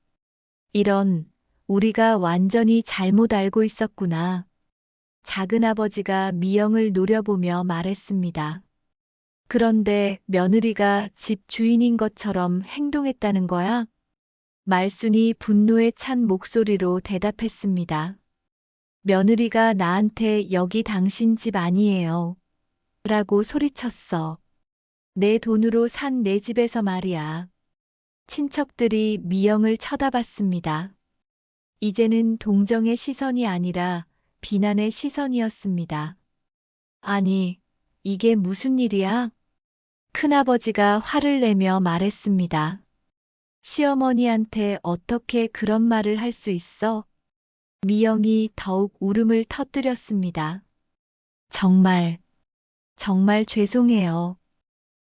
이런, 우리가 완전히 잘못 알고 있었구나. 작은아버지가 미영을 노려보며 말했습니다. 그런데 며느리가 집 주인인 것처럼 행동했다는 거야? 말순이 분노에 찬 목소리로 대답했습니다. 며느리가 나한테 여기 당신 집 아니에요. 라고 소리쳤어. 내 돈으로 산 내 집에서 말이야. 친척들이 미영을 쳐다봤습니다. 이제는 동정의 시선이 아니라 비난의 시선이었습니다. 아니, 이게 무슨 일이야? 큰아버지가 화를 내며 말했습니다. 시어머니한테 어떻게 그런 말을 할 수 있어? 미영이 더욱 울음을 터뜨렸습니다. 정말 죄송해요.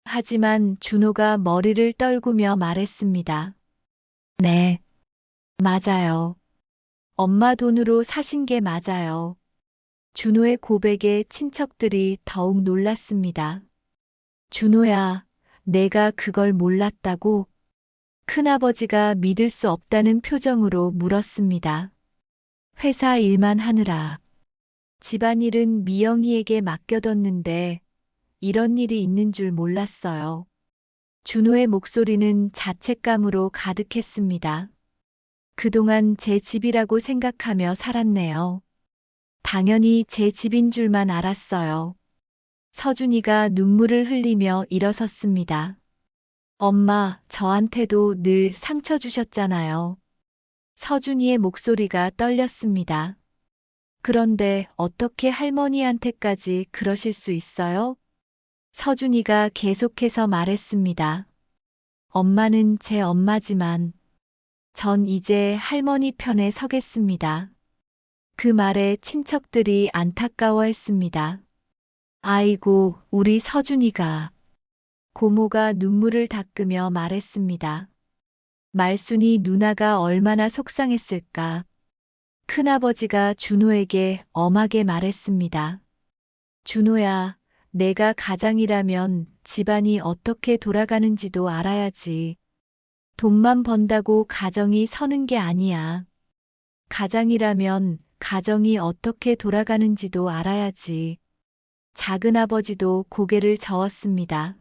하지만 준호가 머리를 떨구며 말했습니다. 네, 맞아요. 엄마 돈으로 사신 게 맞아요. 준호의 고백에 친척들이 더욱 놀랐습니다. 준호야, 내가 그걸 몰랐다고? 큰아버지가 믿을 수 없다는 표정으로 물었습니다. 회사 일만 하느라. 집안일은 미영이에게 맡겨뒀는데 이런 일이 있는 줄 몰랐어요. 준호의 목소리는 자책감으로 가득했습니다. 그동안 제 집이라고 생각하며 살았네요. 당연히 제 집인 줄만 알았어요. 서준이가 눈물을 흘리며 일어섰습니다. 엄마, 저한테도 늘 상처 주셨잖아요. 서준이의 목소리가 떨렸습니다. 그런데 어떻게 할머니한테까지 그러실 수 있어요? 서준이가 계속해서 말했습니다. 엄마는 제 엄마지만 전 이제 할머니 편에 서겠습니다. 그 말에 친척들이 안타까워했습니다. 아이고, 우리 서준이가. 고모가 눈물을 닦으며 말했습니다. 말순이 누나가 얼마나 속상했을까. 큰아버지가 준호에게 엄하게 말했습니다. 준호야, 내가 가장이라면 집안이 어떻게 돌아가는지도 알아야지. 돈만 번다고 가정이 서는 게 아니야. 가장이라면 가정이 어떻게 돌아가는지도 알아야지. 작은아버지도 고개를 저었습니다.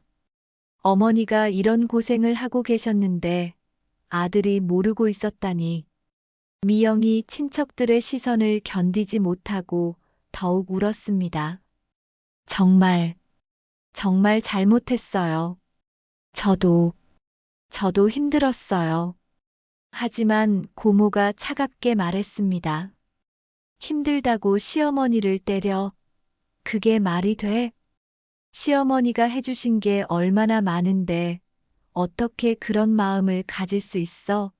어머니가 이런 고생을 하고 계셨는데 아들이 모르고 있었다니. 미영이 친척들의 시선을 견디지 못하고 더욱 울었습니다. 정말 잘못했어요. 저도 힘들었어요. 하지만 고모가 차갑게 말했습니다. 힘들다고 시어머니를 때려? 그게 말이 돼? 시어머니가 해주신 게 얼마나 많은데 어떻게 그런 마음을 가질 수 있어?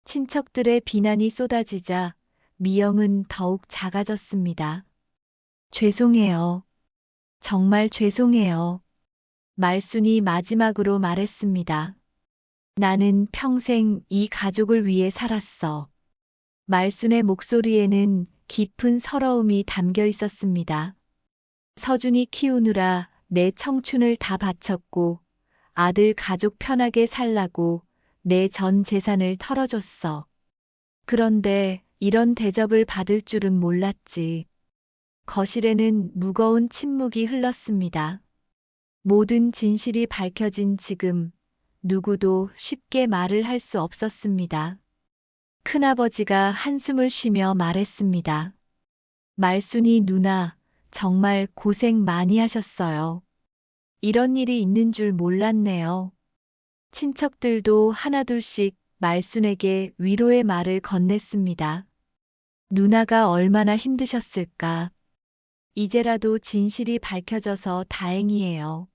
친척들의 비난이 쏟아지자 미영은 더욱 작아졌습니다. 죄송해요. 정말 죄송해요. 말순이 마지막으로 말했습니다. 나는 평생 이 가족을 위해 살았어. 말순의 목소리에는 깊은 서러움이 담겨 있었습니다. 서준이 키우느라 내 청춘을 다 바쳤고 아들 가족 편하게 살라고 내 전 재산을 털어줬어. 그런데 이런 대접을 받을 줄은 몰랐지. 거실에는 무거운 침묵이 흘렀습니다. 모든 진실이 밝혀진 지금 누구도 쉽게 말을 할 수 없었습니다. 큰아버지가 한숨을 쉬며 말했습니다. 말순이 누나, 정말 고생 많이 하셨어요. 이런 일이 있는 줄 몰랐네요. 친척들도 하나둘씩 말순에게 위로의 말을 건넸습니다. 누나가 얼마나 힘드셨을까. 이제라도 진실이 밝혀져서 다행이에요.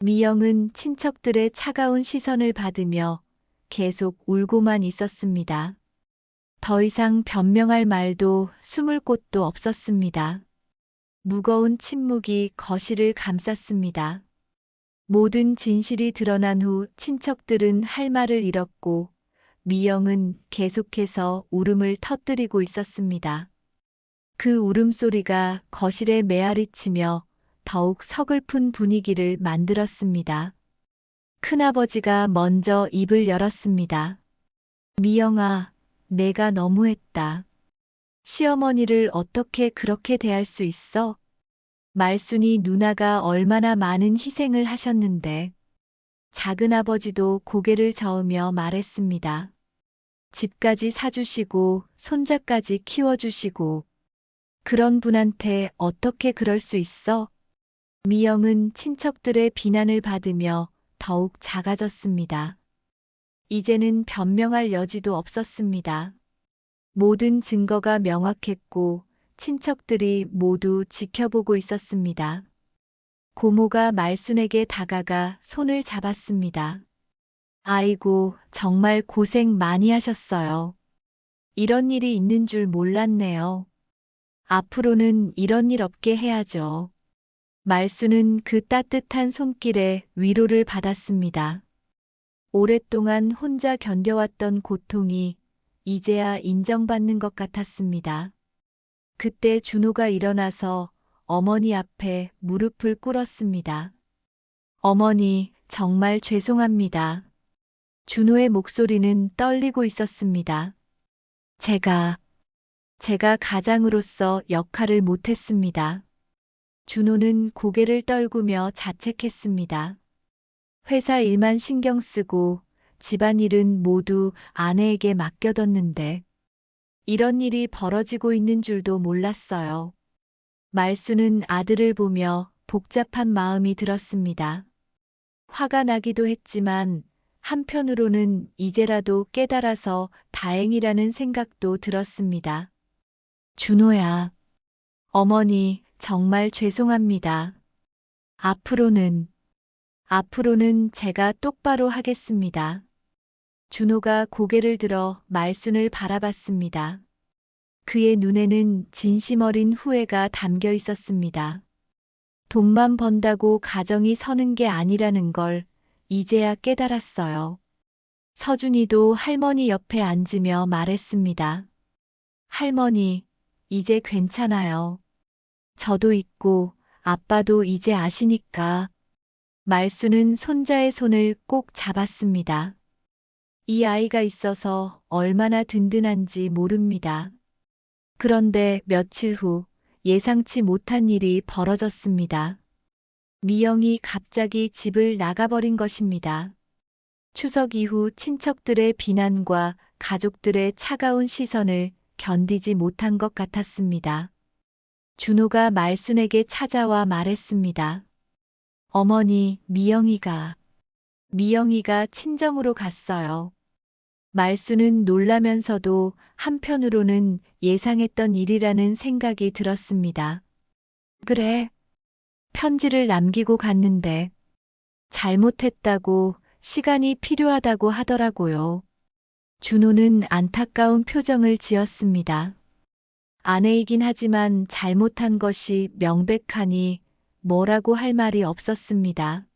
미영은 친척들의 차가운 시선을 받으며 계속 울고만 있었습니다. 더 이상 변명할 말도 숨을 곳도 없었습니다. 무거운 침묵이 거실을 감쌌습니다. 모든 진실이 드러난 후 친척들은 할 말을 잃었고 미영은 계속해서 울음을 터뜨리고 있었습니다. 그 울음소리가 거실에 메아리치며 더욱 서글픈 분위기를 만들었습니다. 큰아버지가 먼저 입을 열었습니다. 미영아, 내가 너무했다. 시어머니를 어떻게 그렇게 대할 수 있어? 말순이 누나가 얼마나 많은 희생을 하셨는데. 작은아버지도 고개를 저으며 말했습니다. 집까지 사주시고 손자까지 키워주시고 그런 분한테 어떻게 그럴 수 있어? 미영은 친척들의 비난을 받으며 더욱 작아졌습니다. 이제는 변명할 여지도 없었습니다. 모든 증거가 명확했고 친척들이 모두 지켜보고 있었습니다. 고모가 말순에게 다가가 손을 잡았습니다. 아이고, 정말 고생 많이 하셨어요. 이런 일이 있는 줄 몰랐네요. 앞으로는 이런 일 없게 해야죠. 말순은 그 따뜻한 손길에 위로를 받았습니다. 오랫동안 혼자 견뎌왔던 고통이 이제야 인정받는 것 같았습니다. 그때 준호가 일어나서 어머니 앞에 무릎을 꿇었습니다. 어머니, 정말 죄송합니다. 준호의 목소리는 떨리고 있었습니다. 제가 가장으로서 역할을 못했습니다. 준호는 고개를 떨구며 자책했습니다. 회사 일만 신경 쓰고 집안일은 모두 아내에게 맡겨뒀는데 이런 일이 벌어지고 있는 줄도 몰랐어요. 말순은 아들을 보며 복잡한 마음이 들었습니다. 화가 나기도 했지만 한편으로는 이제라도 깨달아서 다행이라는 생각도 들었습니다. 준호야, 어머니 정말 죄송합니다. 앞으로는 제가 똑바로 하겠습니다. 준호가 고개를 들어 말순을 바라봤습니다. 그의 눈에는 진심 어린 후회가 담겨 있었습니다. 돈만 번다고 가정이 서는 게 아니라는 걸 이제야 깨달았어요. 서준이도 할머니 옆에 앉으며 말했습니다. 할머니, 이제 괜찮아요. 저도 있고 아빠도 이제 아시니까. 말순은 손자의 손을 꼭 잡았습니다. 이 아이가 있어서 얼마나 든든한지 모릅니다. 그런데 며칠 후 예상치 못한 일이 벌어졌습니다. 미영이 갑자기 집을 나가버린 것입니다. 추석 이후 친척들의 비난과 가족들의 차가운 시선을 견디지 못한 것 같았습니다. 준호가 말순에게 찾아와 말했습니다. 어머니, 미영이가 친정으로 갔어요. 말순은 놀라면서도 한편으로는 예상했던 일이라는 생각이 들었습니다. 그래, 편지를 남기고 갔는데 잘못했다고 시간이 필요하다고 하더라고요. 준호는 안타까운 표정을 지었습니다. 아내이긴 하지만 잘못한 것이 명백하니 뭐라고 할 말이 없었습니다.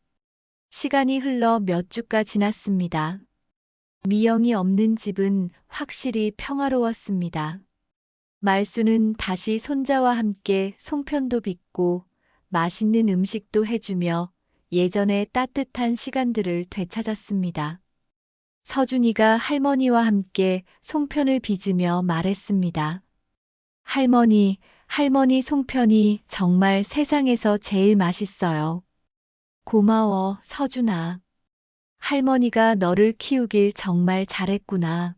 시간이 흘러 몇 주가 지났습니다. 미영이 없는 집은 확실히 평화로웠습니다. 말순은 다시 손자와 함께 송편도 빚고 맛있는 음식도 해주며 예전의 따뜻한 시간들을 되찾았습니다. 서준이가 할머니와 함께 송편을 빚으며 말했습니다. 할머니 송편이 정말 세상에서 제일 맛있어요. 고마워, 서준아. 할머니가 너를 키우길 정말 잘했구나.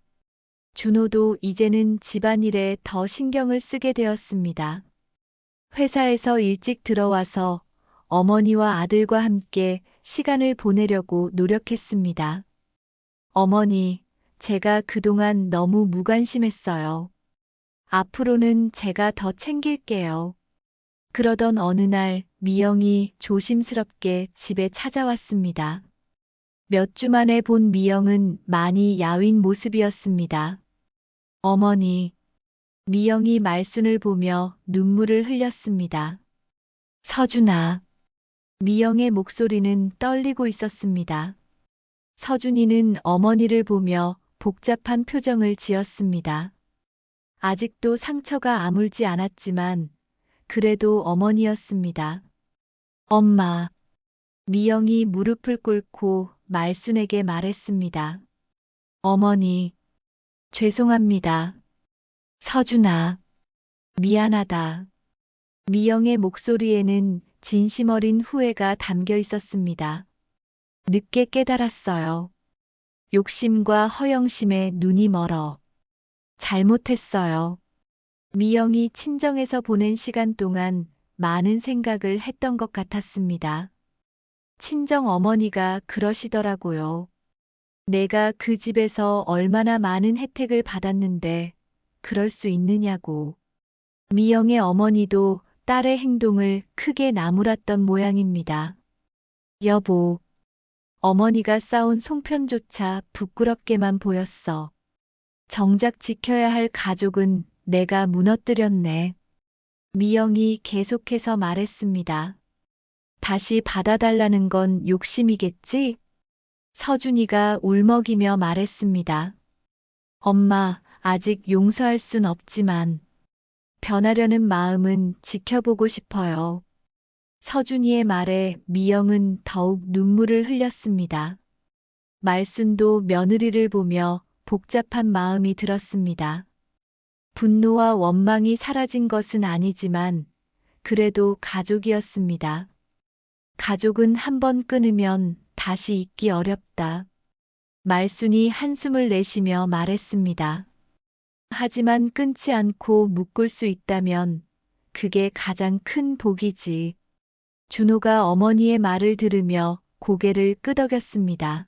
준호도 이제는 집안일에 더 신경을 쓰게 되었습니다. 회사에서 일찍 들어와서 어머니와 아들과 함께 시간을 보내려고 노력했습니다. 어머니, 제가 그동안 너무 무관심했어요. 앞으로는 제가 더 챙길게요. 그러던 어느 날 미영이 조심스럽게 집에 찾아왔습니다. 몇 주 만에 본 미영은 많이 야윈 모습이었습니다. 어머니, 미영이 말순을 보며 눈물을 흘렸습니다. 서준아. 미영의 목소리는 떨리고 있었습니다. 서준이는 어머니를 보며 복잡한 표정을 지었습니다. 아직도 상처가 아물지 않았지만 그래도 어머니였습니다. 엄마. 미영이 무릎을 꿇고 말순에게 말했습니다. 어머니. 죄송합니다. 서준아. 미안하다. 미영의 목소리에는 진심 어린 후회가 담겨 있었습니다. 늦게 깨달았어요. 욕심과 허영심에 눈이 멀어. 잘못했어요. 미영이 친정에서 보낸 시간 동안 많은 생각을 했던 것 같았습니다. 친정 어머니가 그러시더라고요. 내가 그 집에서 얼마나 많은 혜택을 받았는데 그럴 수 있느냐고. 미영의 어머니도 딸의 행동을 크게 나무랐던 모양입니다. 여보, 어머니가 싸운 송편조차 부끄럽게만 보였어. 정작 지켜야 할 가족은 내가 무너뜨렸네. 미영이 계속해서 말했습니다. 다시 받아달라는 건 욕심이겠지? 서준이가 울먹이며 말했습니다. 엄마, 아직 용서할 순 없지만 변하려는 마음은 지켜보고 싶어요. 서준이의 말에 미영은 더욱 눈물을 흘렸습니다. 말순도 며느리를 보며 복잡한 마음이 들었습니다. 분노와 원망이 사라진 것은 아니지만 그래도 가족이었습니다. 가족은 한번 끊으면 다시 잊기 어렵다. 말순이 한숨을 내쉬며 말했습니다. 하지만 끊지 않고 묶을 수 있다면 그게 가장 큰 복이지. 준호가 어머니의 말을 들으며 고개를 끄덕였습니다.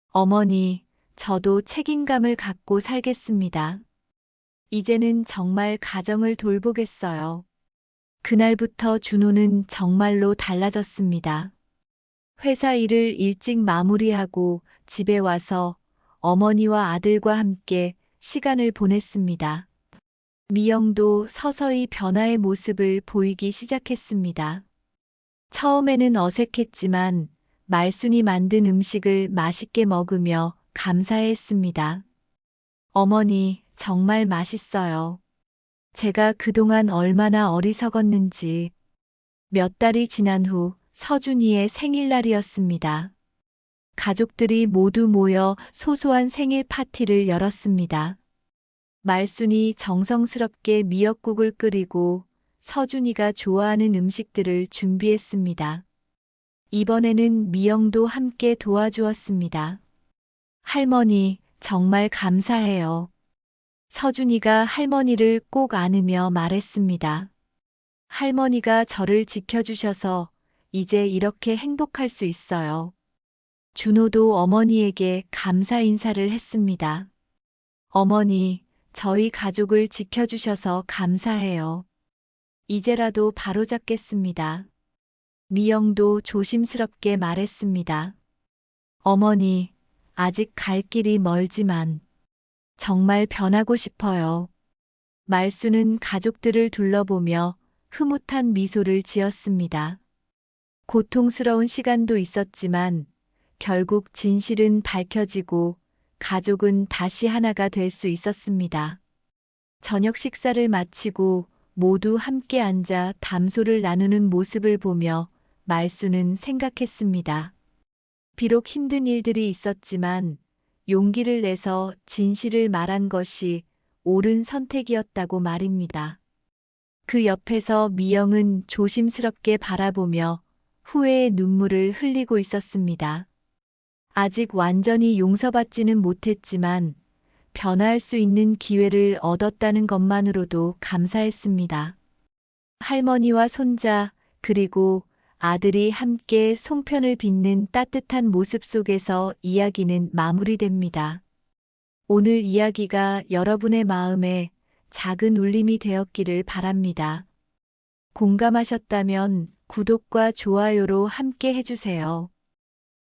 어머니, 저도 책임감을 갖고 살겠습니다. 이제는 정말 가정을 돌보겠어요. 그날부터 준호는 정말로 달라졌습니다. 회사 일을 일찍 마무리하고 집에 와서 어머니와 아들과 함께 시간을 보냈습니다. 미영도 서서히 변화의 모습을 보이기 시작했습니다. 처음에는 어색했지만 말순이 만든 음식을 맛있게 먹으며 감사했습니다. 어머니, 정말 맛있어요. 제가 그동안 얼마나 어리석었는지. 몇 달이 지난 후 서준이의 생일날이었습니다. 가족들이 모두 모여 소소한 생일 파티를 열었습니다. 말순이 정성스럽게 미역국을 끓이고 서준이가 좋아하는 음식들을 준비했습니다. 이번에는 미영도 함께 도와주었습니다. 할머니, 정말 감사해요. 서준이가 할머니를 꼭 안으며 말했습니다. 할머니가 저를 지켜주셔서 이제 이렇게 행복할 수 있어요. 준호도 어머니에게 감사 인사를 했습니다. 어머니, 저희 가족을 지켜주셔서 감사해요. 이제라도 바로잡겠습니다. 미영도 조심스럽게 말했습니다. 어머니, 아직 갈 길이 멀지만 정말 변하고 싶어요. 말순은 가족들을 둘러보며 흐뭇한 미소를 지었습니다. 고통스러운 시간도 있었지만 결국 진실은 밝혀지고 가족은 다시 하나가 될 수 있었습니다. 저녁 식사를 마치고 모두 함께 앉아 담소를 나누는 모습을 보며 말순은 생각했습니다. 비록 힘든 일들이 있었지만 용기를 내서 진실을 말한 것이 옳은 선택이었다고 말입니다. 그 옆에서 미영은 조심스럽게 바라보며 후회의 눈물을 흘리고 있었습니다. 아직 완전히 용서받지는 못했지만 변화할 수 있는 기회를 얻었다는 것만으로도 감사했습니다. 할머니와 손자, 그리고 아들이 함께 송편을 빚는 따뜻한 모습 속에서 이야기는 마무리됩니다. 오늘 이야기가 여러분의 마음에 작은 울림이 되었기를 바랍니다. 공감하셨다면 구독과 좋아요로 함께 해주세요.